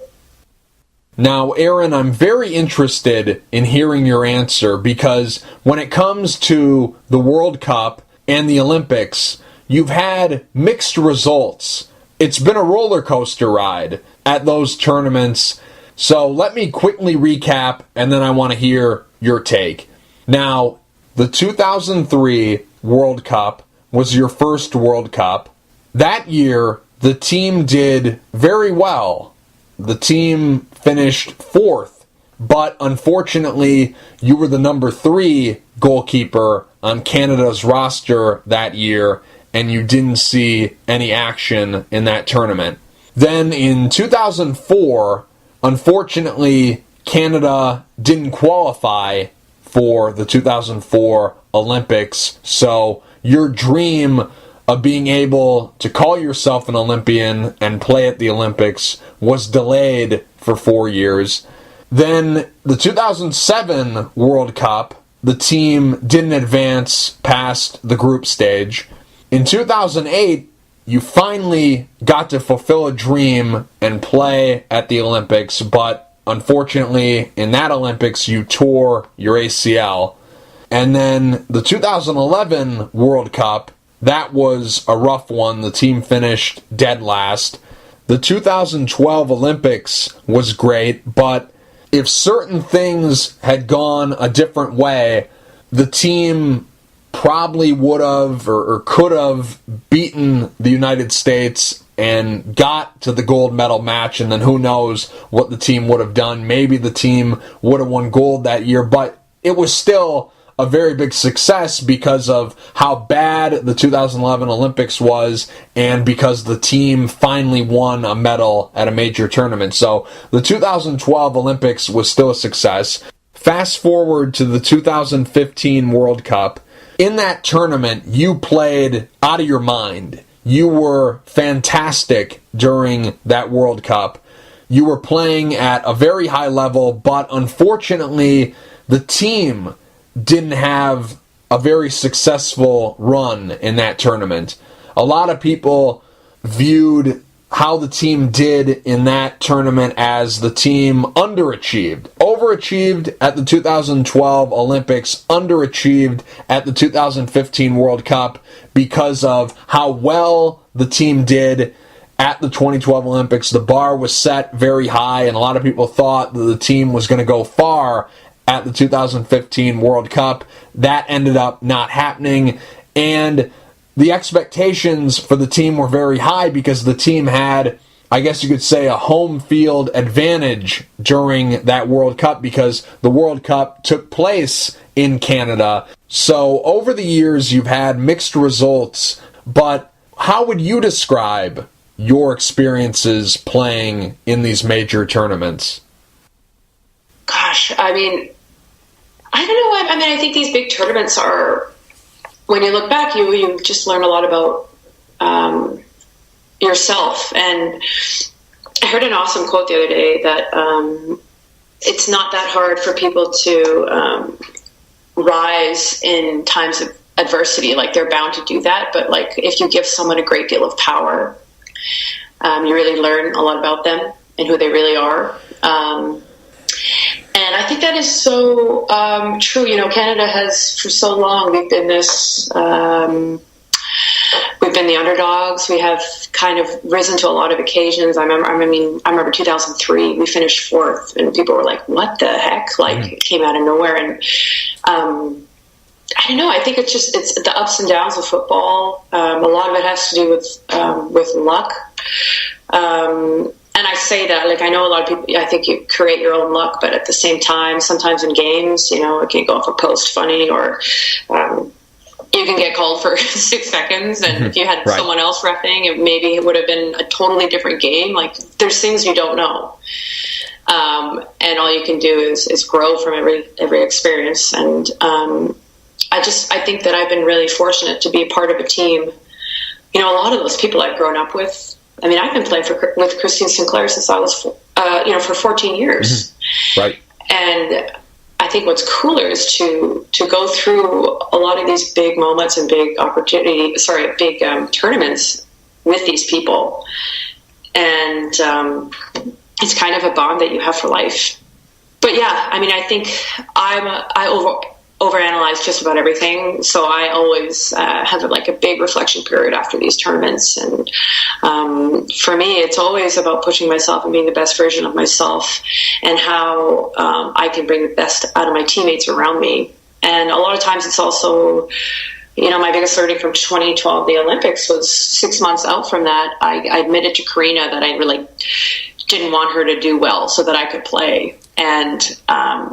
Now, Erin, I'm very interested in hearing your answer, because when it comes to the World Cup and the Olympics, you've had mixed results. It's been a roller coaster ride at those tournaments. So let me quickly recap, and then I want to hear your take. Now, the 2003 World Cup was your first World Cup. That year, the team did very well. The team finished fourth, but unfortunately, you were the number 3 goalkeeper on Canada's roster that year, and you didn't see any action in that tournament. Then in 2004, unfortunately, Canada didn't qualify for the 2004 Olympics, so your dream of being able to call yourself an Olympian and play at the Olympics was delayed for 4 years. Then the 2007 World Cup, the team didn't advance past the group stage. In 2008, you finally got to fulfill a dream and play at the Olympics, but unfortunately, in that Olympics, you tore your ACL. And then the 2011 World Cup, that was a rough one. The team finished dead last. The 2012 Olympics was great, but if certain things had gone a different way, the team probably would have or could have beaten the United States and got to the gold medal match, and then who knows what the team would have done. Maybe the team would have won gold that year, but it was still a very big success because of how bad the 2011 Olympics was, and because the team finally won a medal at a major tournament. So the 2012 Olympics was still a success. Fast forward to the 2015 World Cup. In that tournament, you played out of your mind. You were fantastic during that World Cup. You were playing at a very high level, but unfortunately, the team didn't have a very successful run in that tournament. A lot of people viewed how the team did in that tournament as the team underachieved. Overachieved at the 2012 Olympics, underachieved at the 2015 World Cup because of how well the team did at the 2012 Olympics. The bar was set very high, and a lot of people thought that the team was going to go far at the 2015 World Cup. That ended up not happening, and the expectations for the team were very high because the team had, I guess you could say, a home field advantage during that World Cup because the World Cup took place in Canada. So over the years, you've had mixed results, but how would you describe your experiences playing in these major tournaments? Gosh, I mean, I don't know. I mean, I think these big tournaments are, when you look back, you just learn a lot about yourself. And I heard an awesome quote the other day that it's not that hard for people to rise in times of adversity. Like, they're bound to do that. But like, if you give someone a great deal of power, you really learn a lot about them and who they really are. And I think that is so true. You know, Canada has, for so long, we've been this, we've been the underdogs. We have kind of risen to a lot of occasions. I remember 2003, we finished fourth, and people were like, what the heck? Like, it came out of nowhere. And I don't know. I think it's the ups and downs of football. A lot of it has to do with luck. And I say that, like, I know a lot of people, I think you create your own luck, but at the same time, sometimes in games, you know, it can go off a post funny, or you can get called for 6 seconds, and if you had someone else reffing, maybe it would have been a totally different game. Like, there's things you don't know. And all you can do is grow from every experience. And I think that I've been really fortunate to be a part of a team. You know, a lot of those people I've grown up with, I mean, I've been playing with Christine Sinclair since I was for 14 years. Right. And I think what's cooler is to go through a lot of these big moments and big tournaments with these people. And it's kind of a bond that you have for life. But yeah, I mean, I think I overanalyze just about everything. So I always have like a big reflection period after these tournaments. And for me, it's always about pushing myself and being the best version of myself, and how I can bring the best out of my teammates around me. And a lot of times it's also, my biggest learning from 2012, the Olympics, was 6 months out from that. I admitted to Karina that I really didn't want her to do well so that I could play. And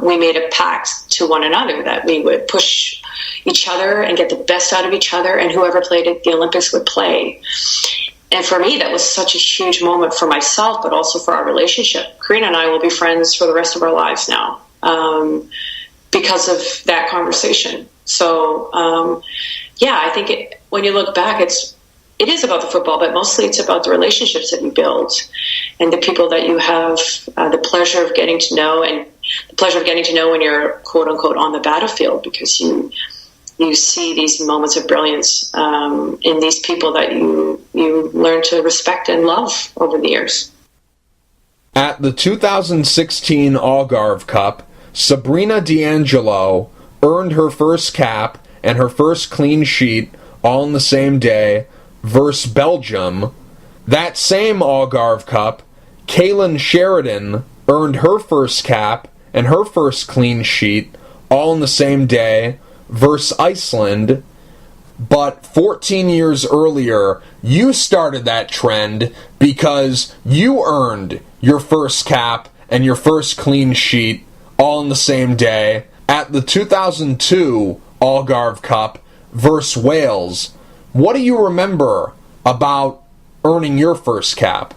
we made a pact to one another that we would push each other and get the best out of each other, and whoever played at the Olympics would play. And for me, that was such a huge moment for myself, but also for our relationship. Karina and I will be friends for the rest of our lives now because of that conversation. So, I think when you look back, it is about the football, but mostly it's about the relationships that you build and the people that you have the pleasure of getting to know, and the pleasure of getting to know when you're, quote unquote, on the battlefield, because you see these moments of brilliance in these people that you learn to respect and love over the years. At the 2016 Algarve Cup, Sabrina D'Angelo earned her first cap and her first clean sheet all in the same day versus Belgium. That same Algarve Cup, Kaylin Sheridan earned her first cap and her first clean sheet all in the same day versus Iceland. But 14 years earlier, you started that trend because you earned your first cap and your first clean sheet all in the same day at the 2002 Algarve Cup versus Wales. What do you remember about earning your first cap?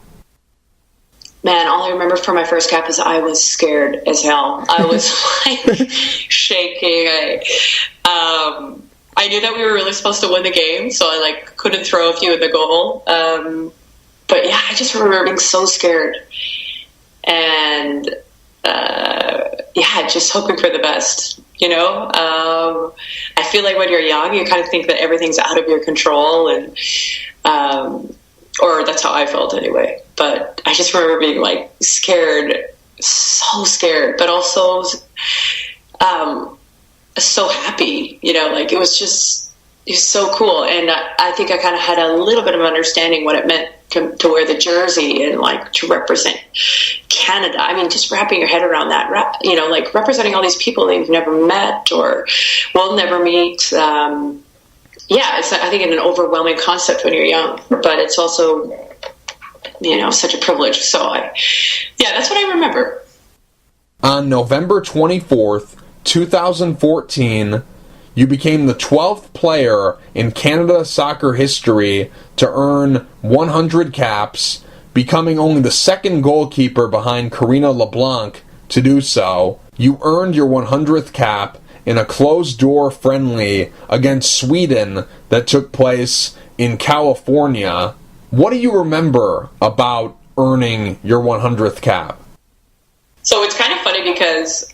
Man, all I remember from my first cap is I was scared as hell. I was like shaking. I knew that we were really supposed to win the game, so I couldn't throw a few in the goal. But yeah, I just remember being so scared, and just hoping for the best. I feel like when you're young, you kind of think that everything's out of your control, and or that's how I felt anyway. But I just remember being scared, so scared, but also so happy. It was so cool. And I think I kind of had a little bit of understanding what it meant to wear the jersey and to represent Canada. I mean, just wrapping your head around that, representing all these people that you've never met or will never meet. It's, I think, an overwhelming concept when you're young, but it's also, such a privilege. So that's what I remember. On November 24th, 2014, you became the 12th player in Canada soccer history to earn 100 caps, becoming only the second goalkeeper behind Karina LeBlanc to do so. You earned your 100th cap in a closed-door friendly against Sweden that took place in California. What do you remember about earning your 100th cap? So it's kind of funny because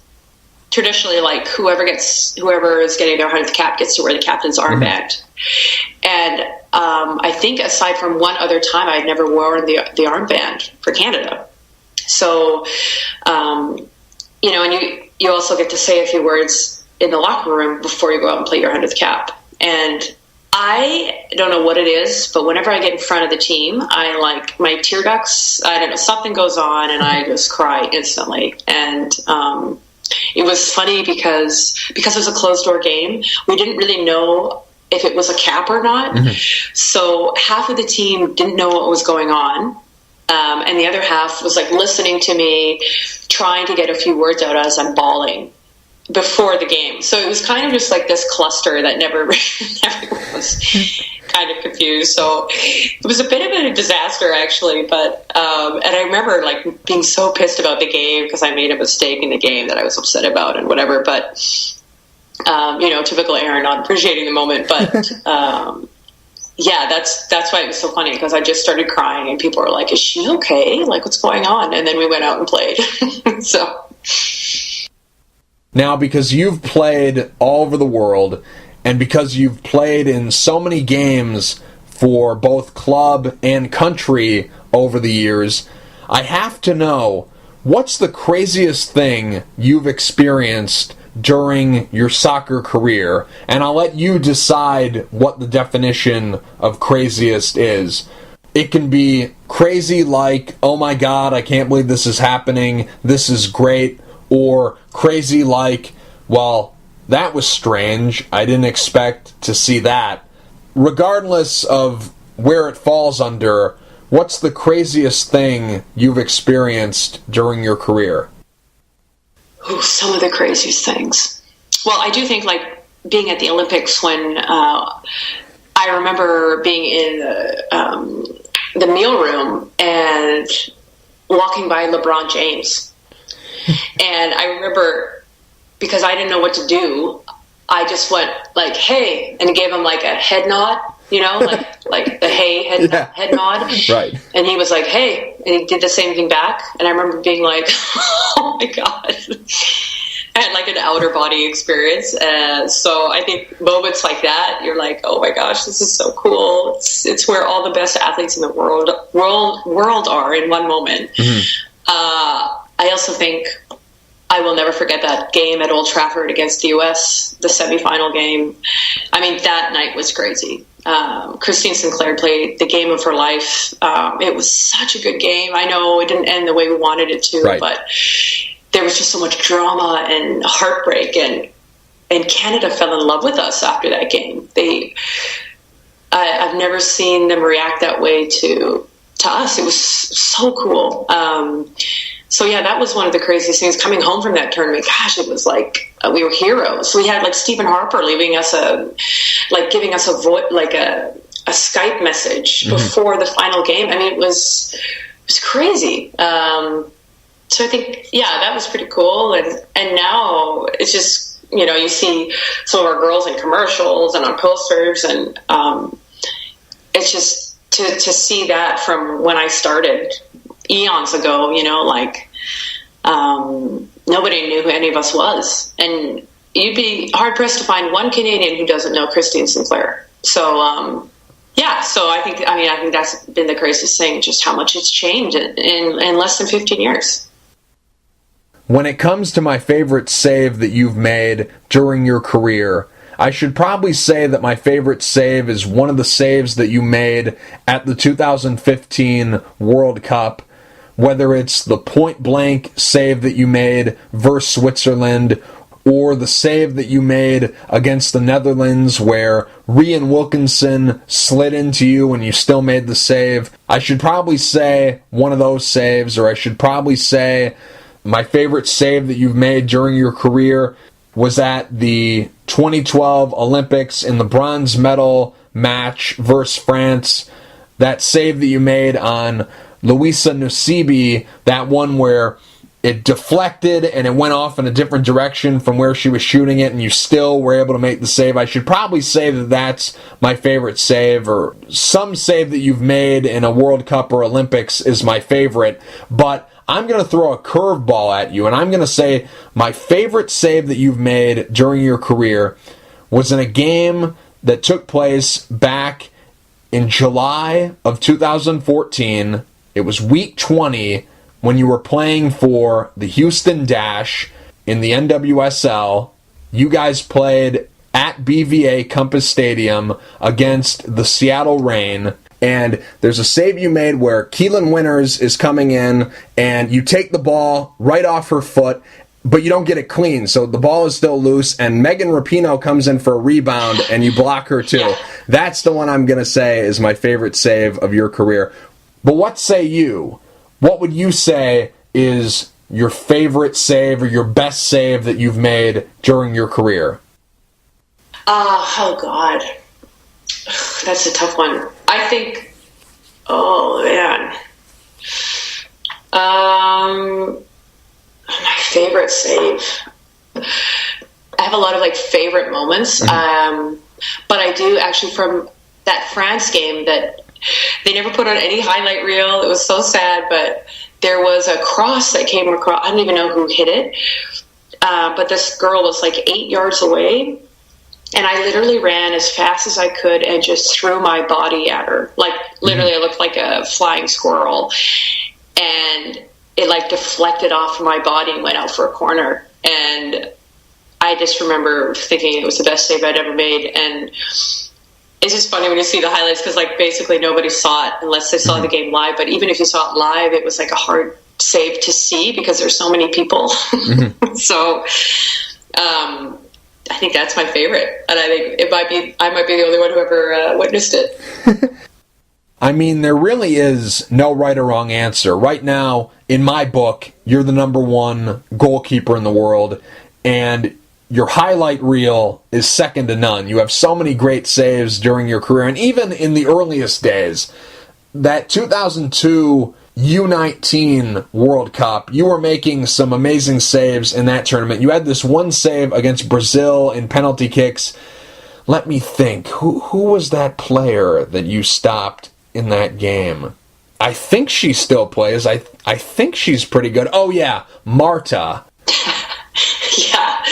traditionally, whoever is getting their 100th cap gets to wear the captain's armband. And I think aside from one other time, I'd never worn the armband for Canada. So, and you also get to say a few words in the locker room before you go out and play your 100th cap. And I don't know what it is, but whenever I get in front of the team, my tear ducts, I don't know, something goes on and I just cry instantly. And it was funny because it was a closed door game. We didn't really know if it was a cap or not. Mm-hmm. So half of the team didn't know what was going on. And the other half was listening to me, trying to get a few words out as I'm bawling before the game. So it was kind of just this cluster that never was kind of confused. So it was a bit of a disaster, actually. But and I remember being so pissed about the game because I made a mistake in the game that I was upset about and whatever. But typical Erin, not appreciating the moment. But yeah, that's why it was so funny, because I just started crying and people were like, is she okay? Like, what's going on? And then we went out and played. So now, because you've played all over the world and because you've played in so many games for both club and country over the years, I have to know, what's the craziest thing you've experienced during your soccer career? And I'll let you decide what the definition of craziest is. It can be crazy like, oh my God, I can't believe this is happening, this is great, or crazy like, well, that was strange, I didn't expect to see that. Regardless of where it falls under, what's the craziest thing you've experienced during your career? Ooh, some of the craziest things. Well, I do think, like, being at the Olympics when I remember being in the meal room and walking by LeBron James. And I remember, because I didn't know what to do, I just went like, hey, and gave him like a head nod, you know, like the hey head nod. Right. And he was like, hey, and he did the same thing back. And I remember being like, oh my God. I had like an outer body experience. So I think moments like that, you're like, oh my gosh, this is so cool. It's where all the best athletes in the world are in one moment. Mm-hmm. I also think I will never forget that game at Old Trafford against the U.S., the semifinal game. I mean, that night was crazy. Christine Sinclair played the game of her life. It was such a good game. I know it didn't end the way we wanted it to, right, but there was just so much drama and heartbreak, and Canada fell in love with us after that game. I've never seen them react that way to us. It was so cool. So yeah, that was one of the craziest things coming home from that tournament. Gosh, it was like we were heroes. We had like Stephen Harper giving us a Skype message mm-hmm. before the final game. I mean, it was crazy. So I think, yeah, that was pretty cool. And now it's just, you know, you see some of our girls in commercials and on posters, and it's just to see that from when I started eons ago, you know, like nobody knew who any of us was. And you'd be hard-pressed to find one Canadian who doesn't know Christine Sinclair. So, yeah, so I think that's been the craziest thing, just how much it's changed in less than 15 years. When it comes to my favorite save that you've made during your career, I should probably say that my favorite save is one of the saves that you made at the 2015 World Cup, whether it's the point-blank save that you made versus Switzerland, or the save that you made against the Netherlands where Rian Wilkinson slid into you and you still made the save. I should probably say one of those saves, or I should probably say my favorite save that you've made during your career was at the 2012 Olympics in the bronze medal match versus France. That save that you made on Luisa Nusibi, that one where it deflected and it went off in a different direction from where she was shooting it, and you still were able to make the save. I should probably say that that's my favorite save, or some save that you've made in a World Cup or Olympics is my favorite. But I'm going to throw a curveball at you, and I'm going to say my favorite save that you've made during your career was in a game that took place back in July of 2014. It was week 20 when you were playing for the Houston Dash in the NWSL. You guys played at BVA Compass Stadium against the Seattle Reign. And there's a save you made where Keelan Winters is coming in, and you take the ball right off her foot, but you don't get it clean. So the ball is still loose, and Megan Rapinoe comes in for a rebound, and you block her too. Yeah. That's the one I'm going to say is my favorite save of your career. But what say you? What would you say is your favorite save or your best save that you've made during your career? Oh, God. That's a tough one. I think, oh, man. My favorite save. I have a lot of, favorite moments. Mm-hmm. But I do actually, from that France game that they never put on any highlight reel. It was so sad, but there was a cross that came across. I don't even know who hit it, but this girl was like 8 yards away, and I literally ran as fast as I could and just threw my body at her. Like, literally, I looked like a flying squirrel, and it like deflected off my body and went out for a corner. And I just remember thinking it was the best save I'd ever made. And it's just funny when you see the highlights, because like basically nobody saw it unless they saw the game live. But even if you saw it live, it was like a hard save to see because there's so many people. So I think that's my favorite, and I think I might be the only one who ever witnessed it. I mean, there really is no right or wrong answer. Right now, in my book, you're the number one goalkeeper in the world, and your highlight reel is second to none. You have so many great saves during your career, and even in the earliest days, that 2002 U19 World Cup, you were making some amazing saves in that tournament. You had this one save against Brazil in penalty kicks. Let me think. Who was that player that you stopped in that game? I think she still plays. I think she's pretty good. Oh, yeah, Marta. Yeah.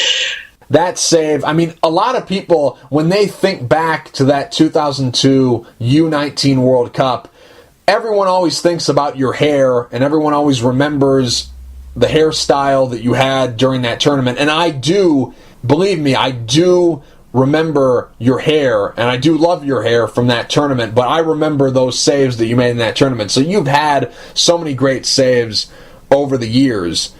That save, I mean, a lot of people, when they think back to that 2002 U19 World Cup, everyone always thinks about your hair, and everyone always remembers the hairstyle that you had during that tournament. And I do, believe me, I do remember your hair, and I do love your hair from that tournament, but I remember those saves that you made in that tournament. So you've had so many great saves over the years.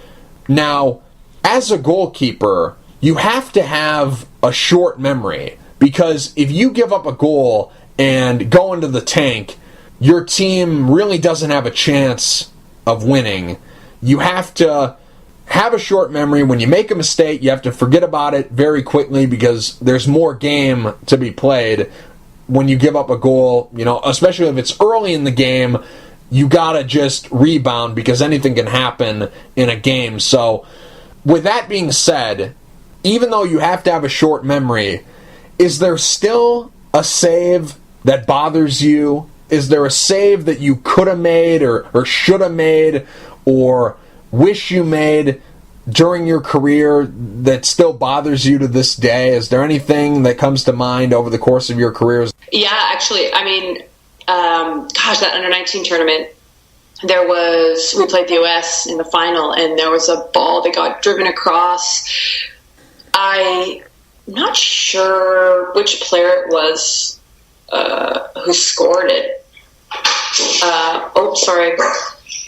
Now, as a goalkeeper, you have to have a short memory, because if you give up a goal and go into the tank, your team really doesn't have a chance of winning. You have to have a short memory. When you make a mistake, you have to forget about it very quickly, because there's more game to be played. When you give up a goal, especially if it's early in the game, you gotta just rebound, because anything can happen in a game. So, with that being said, even though you have to have a short memory, is there still a save that bothers you? Is there a save that you could have made or should have made or wish you made during your career that still bothers you to this day? Is there anything that comes to mind over the course of your careers? Yeah, actually, I mean, that under-19 tournament, we played the US in the final, and there was a ball that got driven across. I'm not sure which player it was who scored it. Sorry,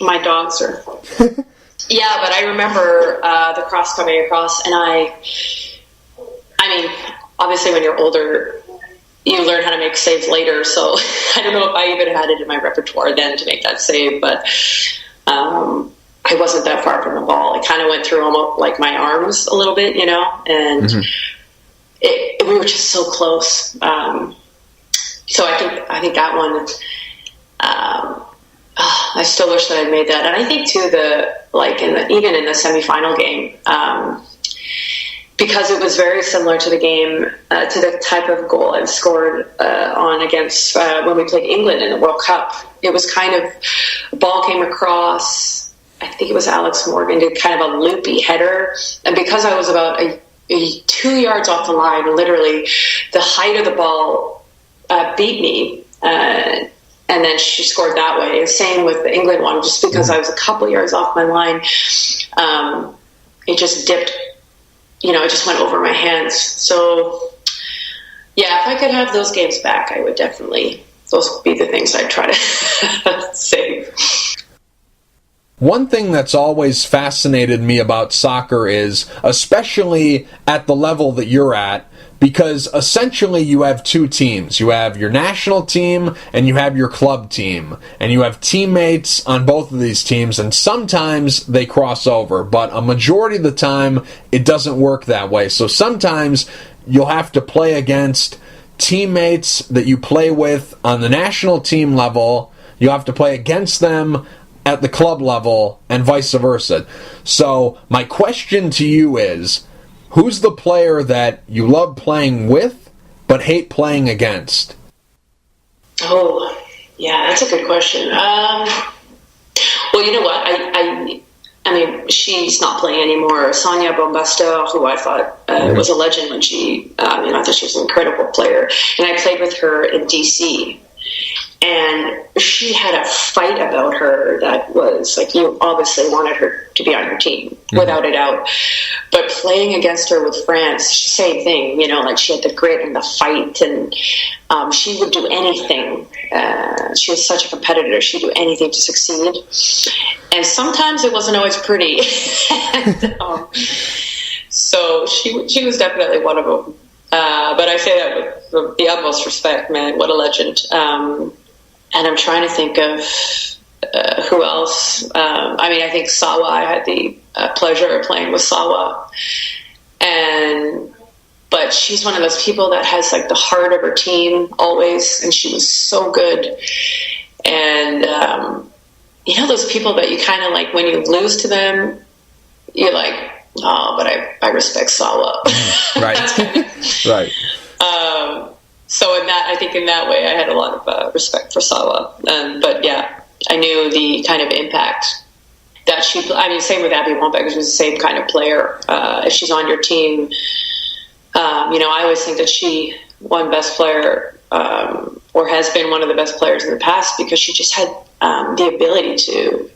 my dogs are... Yeah, but I remember the cross coming across, and I mean, obviously when you're older, you learn how to make saves later, so I don't know if I even had it in my repertoire then to make that save, but I wasn't that far from the ball. It kind of went through almost like my arms a little bit, and we were just so close. So I think that one, I still wish that I'd made that. And I think too, even in the semifinal game, because it was very similar to the game, to the type of goal I've scored on against when we played England in the World Cup. It was kind of, a ball came across, I think it was Alex Morgan, did kind of a loopy header. And because I was about 2 yards off the line, literally, the height of the ball beat me. And then she scored that way. Same with the England one, just because I was a couple yards off my line. It just dipped, it just went over my hands. So, yeah, if I could have those games back, I would definitely, those would be the things I'd try to save. One thing that's always fascinated me about soccer is, especially at the level that you're at, because essentially you have two teams. You have your national team and you have your club team. And you have teammates on both of these teams, and sometimes they cross over, but a majority of the time it doesn't work that way. So sometimes you'll have to play against teammates that you play with on the national team level. You'll have to play against them at the club level, and vice versa. So my question to you is, who's the player that you love playing with but hate playing against? Oh, yeah, that's a good question. Well, you know what? I mean, she's not playing anymore. Sonia Bombasta, who I thought was a legend when I thought she was an incredible player. And I played with her in DC. And she had a fight about her that was like, you obviously wanted her to be on your team, without a doubt. But playing against her with France, same thing, like she had the grit and the fight, and she would do anything. She was such a competitor. She'd do anything to succeed. And sometimes it wasn't always pretty. So she was definitely one of them. But I say that with the utmost respect, man. What a legend. And I'm trying to think of who else. I think Sawa. I had the pleasure of playing with Sawa. But she's one of those people that has like the heart of her team always, and she was so good. And those people that you kind of like, when you lose to them, you're like, oh, but I respect Sawa. Right. Right. So I think in that way, I had a lot of respect for Sawa. But yeah, I knew the kind of impact that same with Abby Wambach, she was the same kind of player. If she's on your team, I always think that she won best player, or has been one of the best players in the past, because she just had the ability to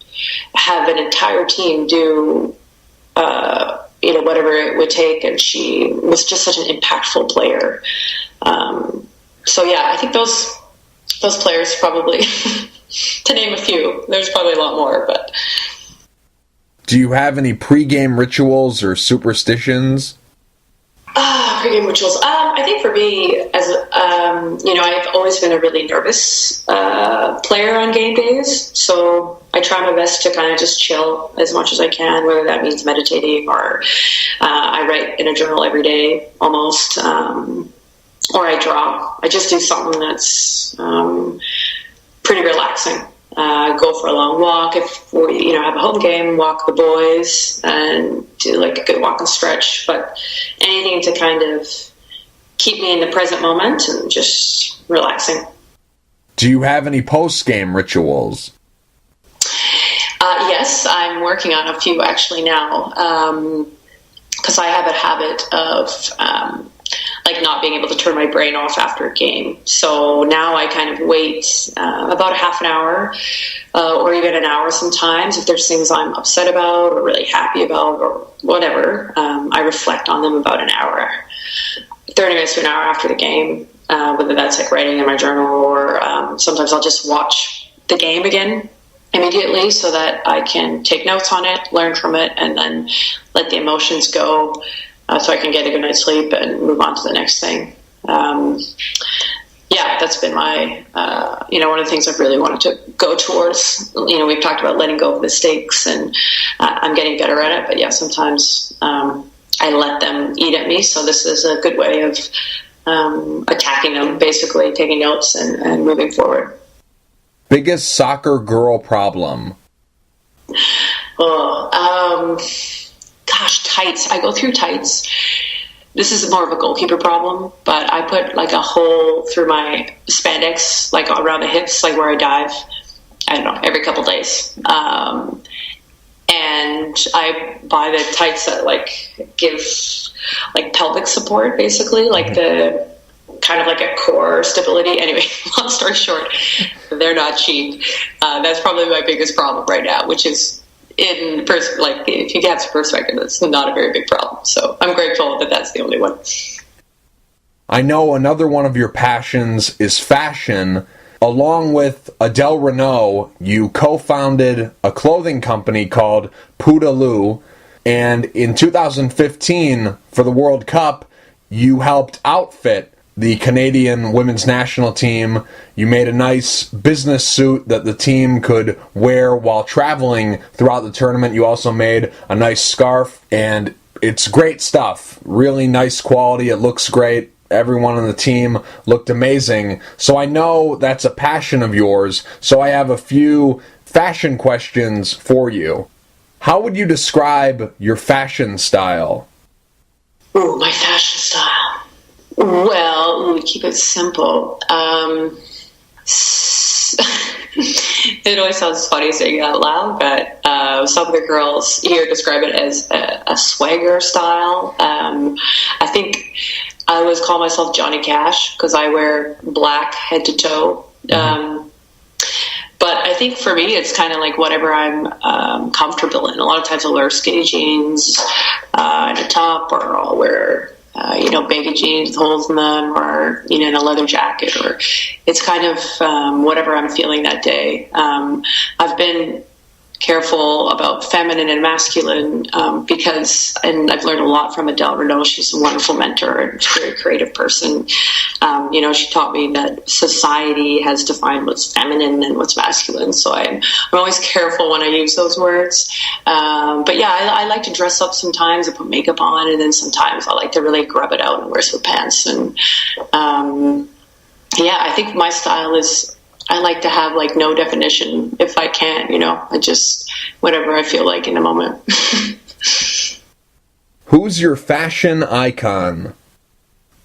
have an entire team do whatever it would take, and she was just such an impactful player. So yeah, I think those players probably, to name a few. There's probably a lot more, but. Do you have any pregame rituals or superstitions? Pregame rituals. I think for me, as I've always been a really nervous player on game days, so I try my best to kind of just chill as much as I can, whether that means meditating or I write in a journal every day almost, or I draw. I just do something that's pretty relaxing. Go for a long walk. If we, have a home game, walk the boys and do like a good walk and stretch. But anything to kind of keep me in the present moment and just relaxing. Do you have any post-game rituals? Yes, I'm working on a few actually now, because I have a habit of not being able to turn my brain off after a game. So now I kind of wait about a half an hour or even an hour sometimes. If there's things I'm upset about or really happy about or whatever, I reflect on them about an hour, 30 minutes to an hour after the game, whether that's like writing in my journal or sometimes I'll just watch the game again immediately so that I can take notes on it, learn from it, and then let the emotions go. So I can get a good night's sleep and move on to the next thing. That's been my, one of the things I've really wanted to go towards. We've talked about letting go of mistakes, and I'm getting better at it. But yeah, sometimes I let them eat at me. So this is a good way of attacking them, basically taking notes and moving forward. Biggest soccer girl problem? Tights. I go through tights. This is more of a goalkeeper problem, but I put like a hole through my spandex, like around the hips, like where I dive, I don't know, every couple days. And I buy the tights that like give like pelvic support, basically, like the kind of like a core stability. Anyway, long story short, they're not cheap. That's probably my biggest problem right now, which is, if you have some perspective, it's not a very big problem. So I'm grateful that that's the only one. I know another one of your passions is fashion. Along with Adele Renault, you co-founded a clothing company called Poodaloo, and in 2015, for the World Cup, you helped outfit the Canadian women's national team. You made a nice business suit that the team could wear while traveling throughout the tournament. You also made a nice scarf, and it's great stuff. Really nice quality. It looks great. Everyone on the team looked amazing. So I know that's a passion of yours. So I have a few fashion questions for you. How would you describe your fashion style? Ooh, my fashion style. Well, we keep it simple. It always sounds funny saying it out loud, but some of the girls here describe it as a swagger style. I think I always call myself Johnny Cash because I wear black head to toe. But I think for me, it's kind of like whatever I'm comfortable in. A lot of times I'll wear skinny jeans and a top, or I'll wear baggy jeans with holes in them, or in a leather jacket, or it's kind of whatever I'm feeling that day. I've been careful about feminine and masculine because, and I've learned a lot from Adele Renault. She's a wonderful mentor and a very creative person. She taught me that society has defined what's feminine and what's masculine, so I'm always careful when I use those words. But yeah, I like to dress up sometimes and put makeup on, and then sometimes I like to really grub it out and wear sweatpants. And I think my style is, I like to have like no definition if I can, I just, whatever I feel like in the moment. Who's your fashion icon?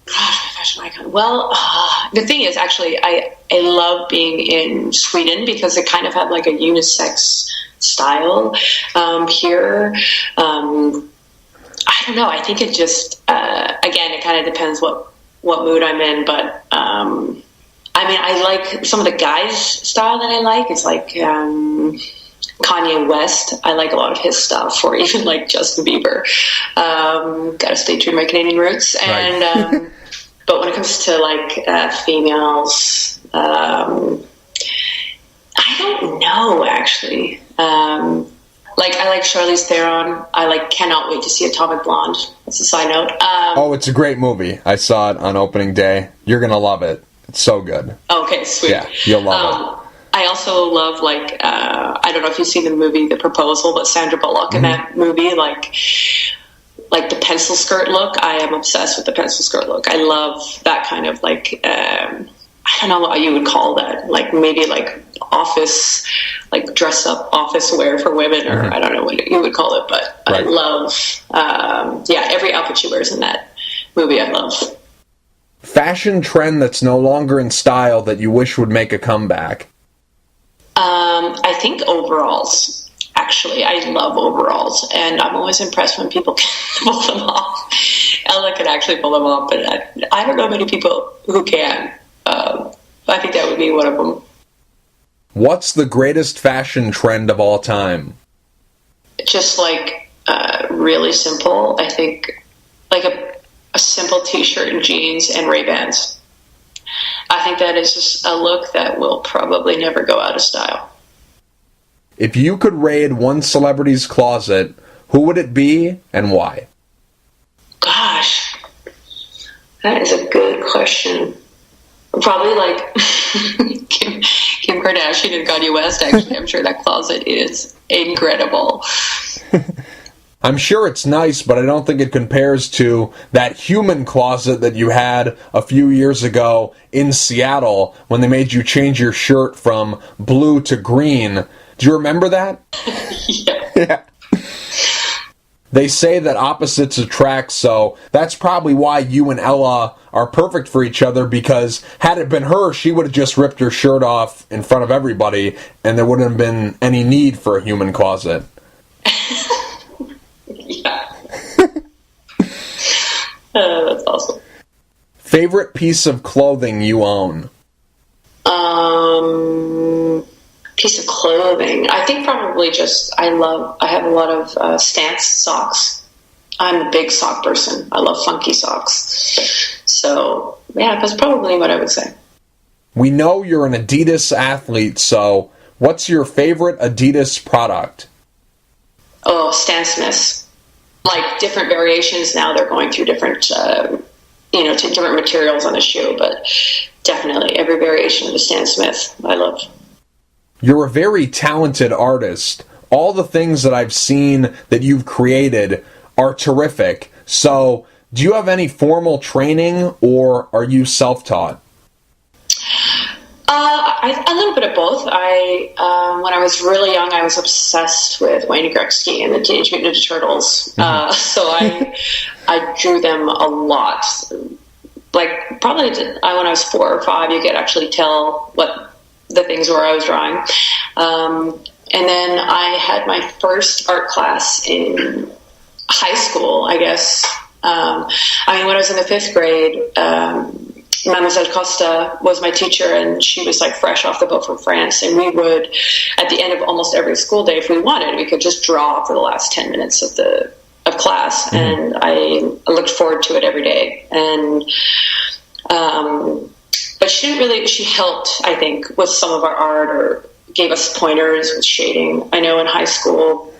Gosh, my fashion icon. Well, the thing is, actually, I love being in Sweden because it kind of had like a unisex style here. I don't know. I think it just, again, it kind of depends what mood I'm in, but I like some of the guys' style that I like. It's like Kanye West. I like a lot of his stuff, or even like Justin Bieber. Gotta stay true to my Canadian roots. And right. But when it comes to like females, I don't know actually. I like Charlize Theron. Cannot wait to see Atomic Blonde. That's a side note. It's a great movie. I saw it on opening day. You're gonna love it. It's so good. Okay, sweet. Yeah, you'll love it. I also love, I don't know if you've seen the movie The Proposal, but Sandra Bullock in that movie, like the pencil skirt look. I am obsessed with the pencil skirt look. I love that kind of I don't know what you would call that. Like maybe like office, like dress up office wear for women, or I don't know what you would call it, but right. I love, every outfit she wears in that movie I love. Fashion trend that's no longer in style that you wish would make a comeback? I think overalls. Actually, I love overalls, and I'm always impressed when people can pull them off. Ella can actually pull them off, but I don't know many people who can. I think that would be one of them. What's the greatest fashion trend of all time? Just really simple. I think like a simple t-shirt and jeans and Ray-Bans. I think that is just a look that will probably never go out of style. If you could raid one celebrity's closet, who would it be and why? Gosh, that is a good question. Probably Kim Kardashian and Kanye West, actually. I'm sure that closet is incredible. I'm sure it's nice, but I don't think it compares to that human closet that you had a few years ago in Seattle when they made you change your shirt from blue to green. Do you remember that? Yeah. They say that opposites attract, so that's probably why you and Ella are perfect for each other, because had it been her, she would have just ripped her shirt off in front of everybody, and there wouldn't have been any need for a human closet. Yeah. That's awesome. Favorite piece of clothing you own? Piece of clothing. I think probably just, I have a lot of Stance socks. I'm a big sock person. I love funky socks. So, yeah, that's probably what I would say. We know you're an Adidas athlete, so what's your favorite Adidas product? Oh, Stan Smiths. Like different variations now, they're going through different, different materials on the shoe, but definitely every variation of the Stan Smith I love. You're a very talented artist. All the things that I've seen that you've created are terrific. So, do you have any formal training, or are you self-taught? A little bit of both. When I was really young, I was obsessed with Wayne Gretzky and the Teenage Mutant Ninja Turtles. So I drew them a lot. Like probably when I was 4 or 5, you could actually tell what the things where I was drawing. And then I had my first art class in high school, I guess. When I was in the 5th grade, Mademoiselle Costa was my teacher, and she was like fresh off the boat from France. And we would, at the end of almost every school day, if we wanted, we could just draw for the last 10 minutes of class. And I looked forward to it every day. And, but she helped, I think, with some of our art, or gave us pointers with shading. I know in high school,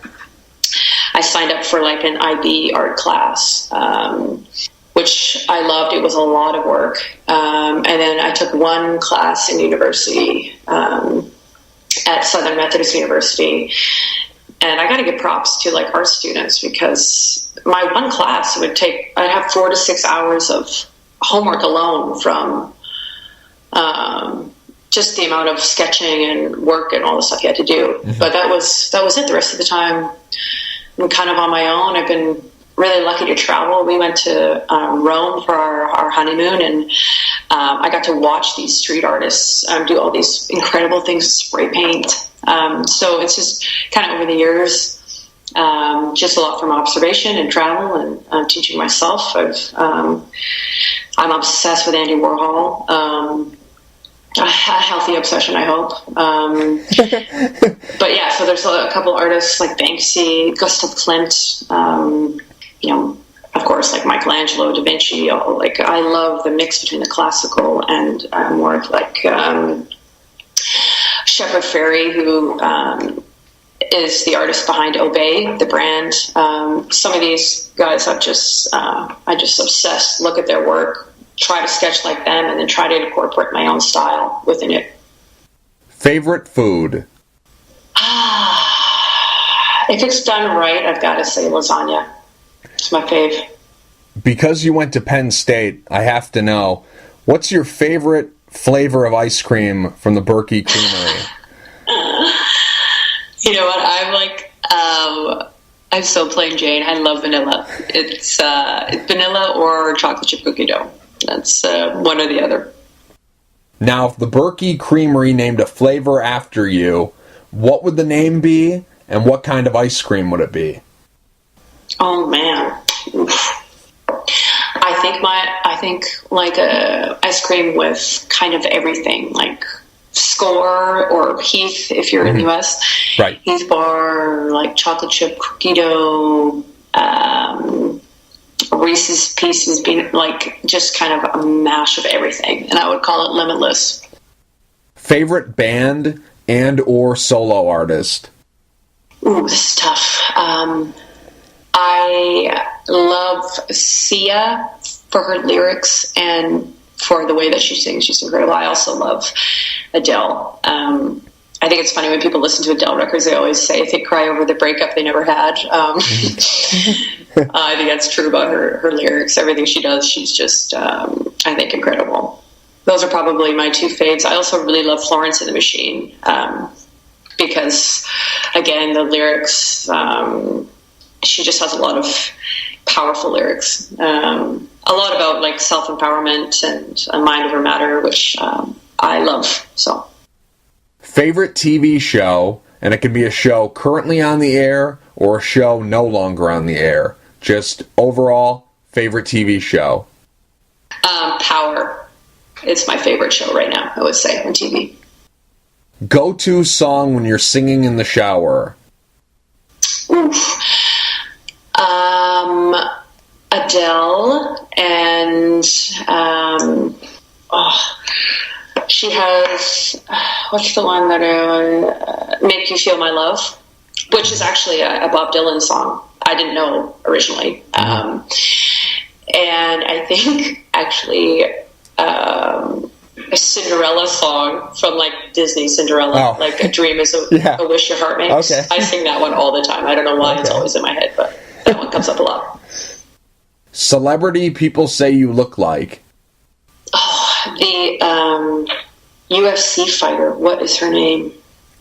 I signed up for like an IB art class, which I loved. It was a lot of work. And then I took one class in university, at Southern Methodist University. And I got to give props to like art students, because my one class I'd have 4 to 6 hours of homework alone from, just the amount of sketching and work and all the stuff you had to do. But that was it. The rest of the time, I'm kind of on my own. I've been really lucky to travel. We went to Rome for our honeymoon, and I got to watch these street artists do all these incredible things with spray paint. So it's just kind of over the years, just a lot from observation and travel and teaching myself. I'm obsessed with Andy Warhol. A healthy obsession, I hope. But yeah, so there's a couple artists like Banksy, Gustav Klimt, of course, like Michelangelo, Da Vinci. Like, I love the mix between the classical and more of like Shepard Fairey, who is the artist behind Obey, the brand. Some of these guys I just obsessed, look at their work, try to sketch like them, and then try to incorporate my own style within it. Favorite food? If it's done right, I've got to say lasagna. It's my fave. Because you went to Penn State, I have to know, what's your favorite flavor of ice cream from the Berkey Creamery? You know what? I'm so plain Jane. I love vanilla. It's vanilla or chocolate chip cookie dough. That's one or the other. Now, if the Berkey Creamery named a flavor after you, what would the name be, and what kind of ice cream would it be? Oh man, I think like a ice cream with kind of everything, like Score or Heath if you're in the US. Right. Heath bar, like chocolate chip cookie dough. Reese's Pieces, being like just kind of a mash of everything, and I would call it limitless. Favorite band and or solo artist? Ooh, this is tough. I love Sia for her lyrics and for the way that she sings. She's incredible. I also love Adele. I think it's funny when people listen to Adele records, they always say they cry over the breakup they never had. I think that's true about her lyrics. Everything she does, she's just, I think, incredible. Those are probably my two faves. I also really love Florence and the Machine, because, again, the lyrics, she just has a lot of powerful lyrics. A lot about like self-empowerment and a mind over matter, which I love. So, favorite TV show, and it could be a show currently on the air or a show no longer on the air. Just overall favorite TV show. Power. It's my favorite show right now, I would say, on TV. Go-to song when you're singing in the shower. Oof. Adele, and she has, what's the one that Make You Feel My Love, which is actually a Bob Dylan song. I didn't know originally. And I think actually a Cinderella song from like Disney Cinderella, like A Dream is a Wish Your Heart Makes. Okay. I sing that one all the time. I don't know why it's always in my head, but that one comes up a lot. Celebrity people say you look like? The UFC fighter. What is her name?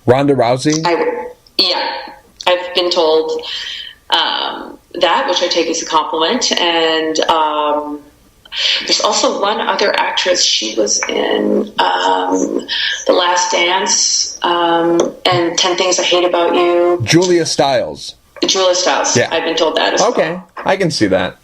Ronda Rousey? I've been told that, which I take as a compliment. And There's also one other actress. She was in The Last Dance and 10 Things I Hate About You. Julia Stiles. Julia Stiles. Yeah. I've been told that as well. Okay, I can see that.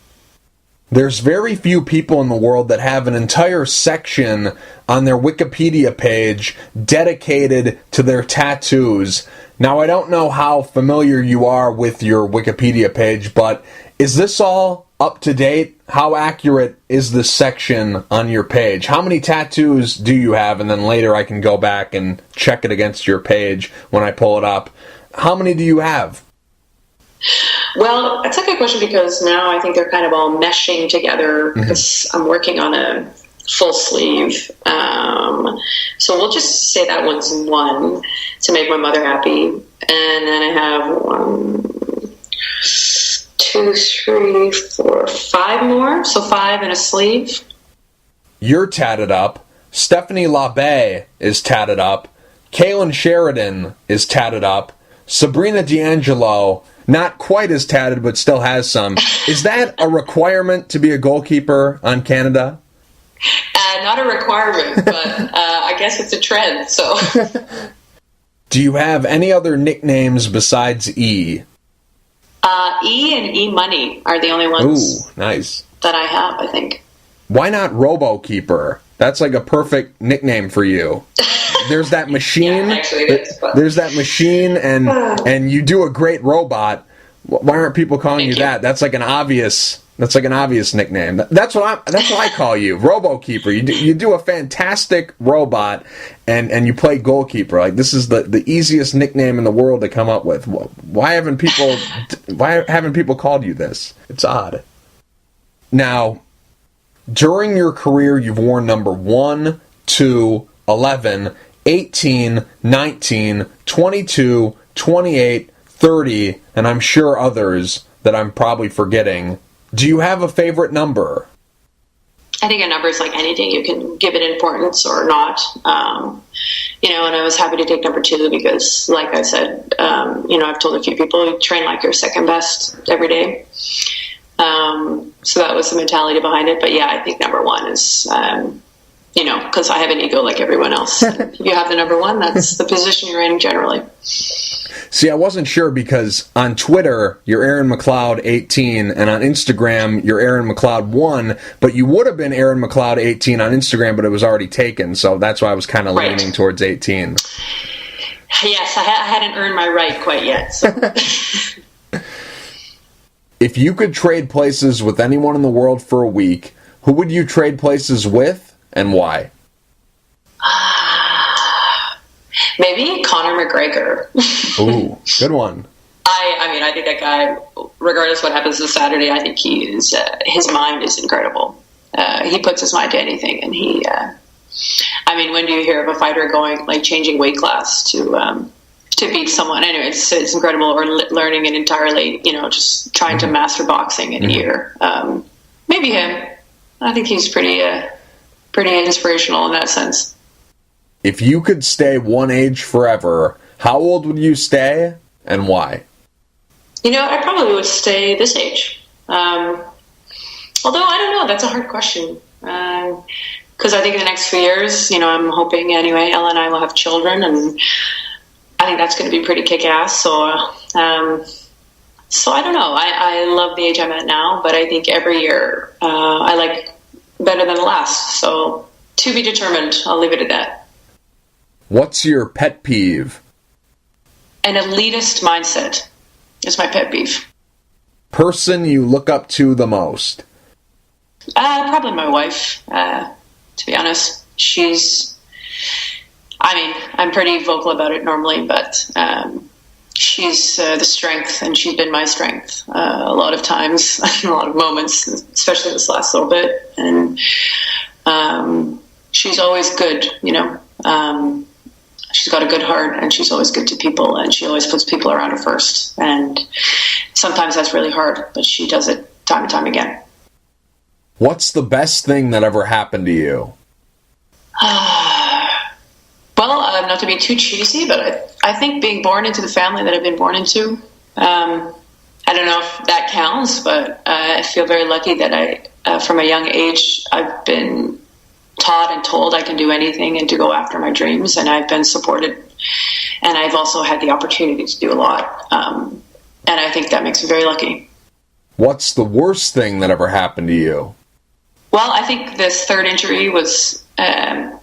There's very few people in the world that have an entire section on their Wikipedia page dedicated to their tattoos. Now, I don't know how familiar you are with your Wikipedia page, but is this all up to date? How accurate is this section on your page? How many tattoos do you have? And then later I can go back and check it against your page when I pull it up. How many do you have? Well, that's a good question because now I think they're kind of all meshing together because I'm working on a full sleeve. So we'll just say that one's one to make my mother happy. And then I have 2, 3, 4, 5 more. So 5 in a sleeve. You're tatted up. Stephanie LaBaye is tatted up. Kaylin Sheridan is tatted up. Sabrina D'Angelo, not quite as tatted, but still has some. Is that a requirement to be a goalkeeper on Canada? Not a requirement, but I guess it's a trend. So, do you have any other nicknames besides E? E and E Money are the only ones. Ooh, nice. That I have, I think. Why not RoboKeeper? That's like a perfect nickname for you. There's that machine. Yeah, actually it is, but... There's that machine, and you do a great robot. Why aren't people calling you that? That's like an obvious nickname. That's what I call you, RoboKeeper. You do a fantastic robot, and you play goalkeeper. Like, this is the easiest nickname in the world to come up with. Why haven't people called you this? It's odd. Now, during your career, you've worn number 1, 2, 11, 18, 19, 22, 28, 30, and I'm sure others that I'm probably forgetting. Do you have a favorite number? I think a number is like anything. You can give it importance or not. And I was happy to take number 2 because, like I said, I've told a few people, you train like you're second best every day. So that was the mentality behind it. But yeah, I think number 1 is, because I have an ego like everyone else. If you have the number 1, that's the position you're in generally. See, I wasn't sure because on Twitter, you're Erin McLeod 18, and on Instagram, you're Erin McLeod 1, but you would have been Erin McLeod 18 on Instagram, but it was already taken, so that's why I was kind of leaning towards 18. Yes, I hadn't earned my right quite yet. So. If you could trade places with anyone in the world for a week, who would you trade places with, and why? Maybe Conor McGregor. Ooh, good one. I think that guy, regardless of what happens this Saturday, I think his mind is incredible. He puts his mind to anything, and when do you hear of a fighter changing weight class to beat someone? Anyway, it's incredible. Or learning an entirely, just trying to master boxing in a year. Maybe him. I think he's pretty inspirational in that sense. If you could stay one age forever, how old would you stay, and why? I probably would stay this age. Although, I don't know. That's a hard question. Because I think in the next few years, I'm hoping anyway, Ella and I will have children, and I think that's going to be pretty kick-ass. So I don't know. I love the age I'm at now, but I think every year I like better than the last. So to be determined. I'll leave it at that. What's your pet peeve? An elitist mindset is my pet peeve. Person you look up to the most? Probably my wife, to be honest. I'm pretty vocal about it normally, but she's the strength, and she's been my strength a lot of times, a lot of moments, especially this last little bit. And she's always good, She's got a good heart, and she's always good to people, and she always puts people around her first. And sometimes that's really hard, but she does it time and time again. What's the best thing that ever happened to you? Well, not to be too cheesy, but I think being born into the family that I've been born into, I don't know if that counts, but I feel very lucky that from a young age, I've been taught and told I can do anything and to go after my dreams, and I've been supported, and I've also had the opportunity to do a lot, and I think that makes me very lucky. What's the worst thing that ever happened to you? Well, I think this third injury was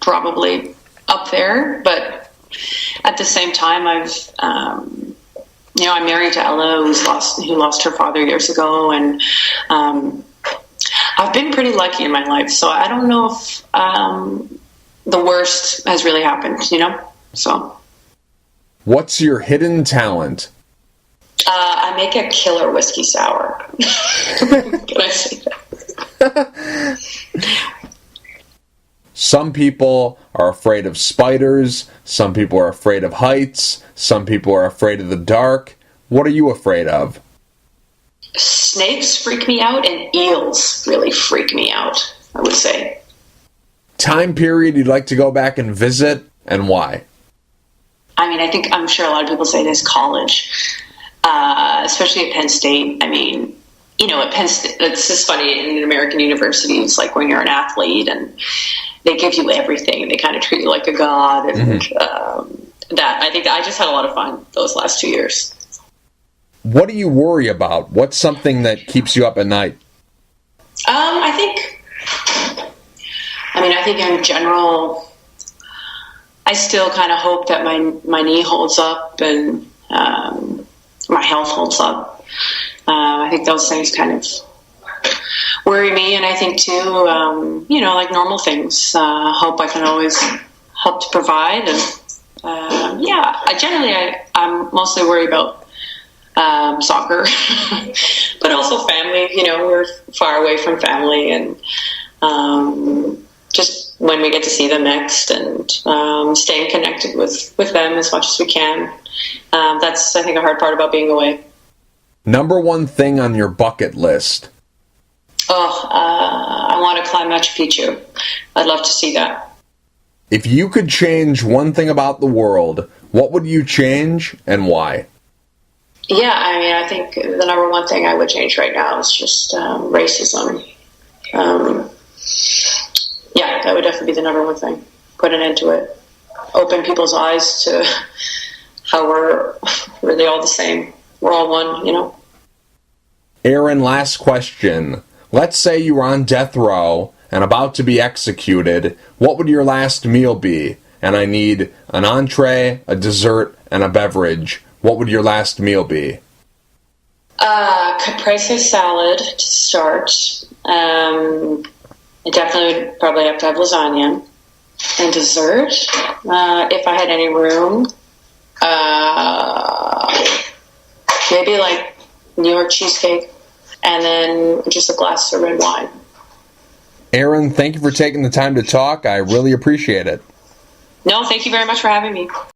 probably up there, but at the same time, I'm married to Ella, who lost her father years ago, and I've been pretty lucky in my life, so I don't know if the worst has really happened, So, what's your hidden talent? I make a killer whiskey sour. Can I say that? Some people are afraid of spiders. Some people are afraid of heights. Some people are afraid of the dark. What are you afraid of? Snakes freak me out, and eels really freak me out, I would say. Time period you'd like to go back and visit, and why? I'm sure a lot of people say this, college, especially at Penn State. At Penn State, it's just funny, in American universities, like when you're an athlete and they give you everything, they kind of treat you like a god, and I think I just had a lot of fun those last 2 years. What do you worry about? What's something that keeps you up at night? I think in general, I still kind of hope that my knee holds up and my health holds up. I think those things kind of worry me, and I think too, like normal things. Hope I can always help to provide, and I'm mostly worried about soccer, but also family. We're far away from family, and just when we get to see them next, and staying connected with them as much as we can. That's, I think, a hard part about being away. Number one thing on your bucket list? I want to climb Machu Picchu. I'd love to see that. If you could change one thing about the world, what would you change and why? Yeah, I think the number one thing I would change right now is just racism. That would definitely be the number one thing. Put an end to it. Open people's eyes to how we're really all the same. We're all one, Erin, last question. Let's say you were on death row and about to be executed. What would your last meal be? And I need an entree, a dessert, and a beverage. What would your last meal be? Caprese salad to start. I definitely would probably have to have lasagna. And dessert, if I had any room, maybe like New York cheesecake, and then just a glass of red wine. Erin, thank you for taking the time to talk. I really appreciate it. No, thank you very much for having me.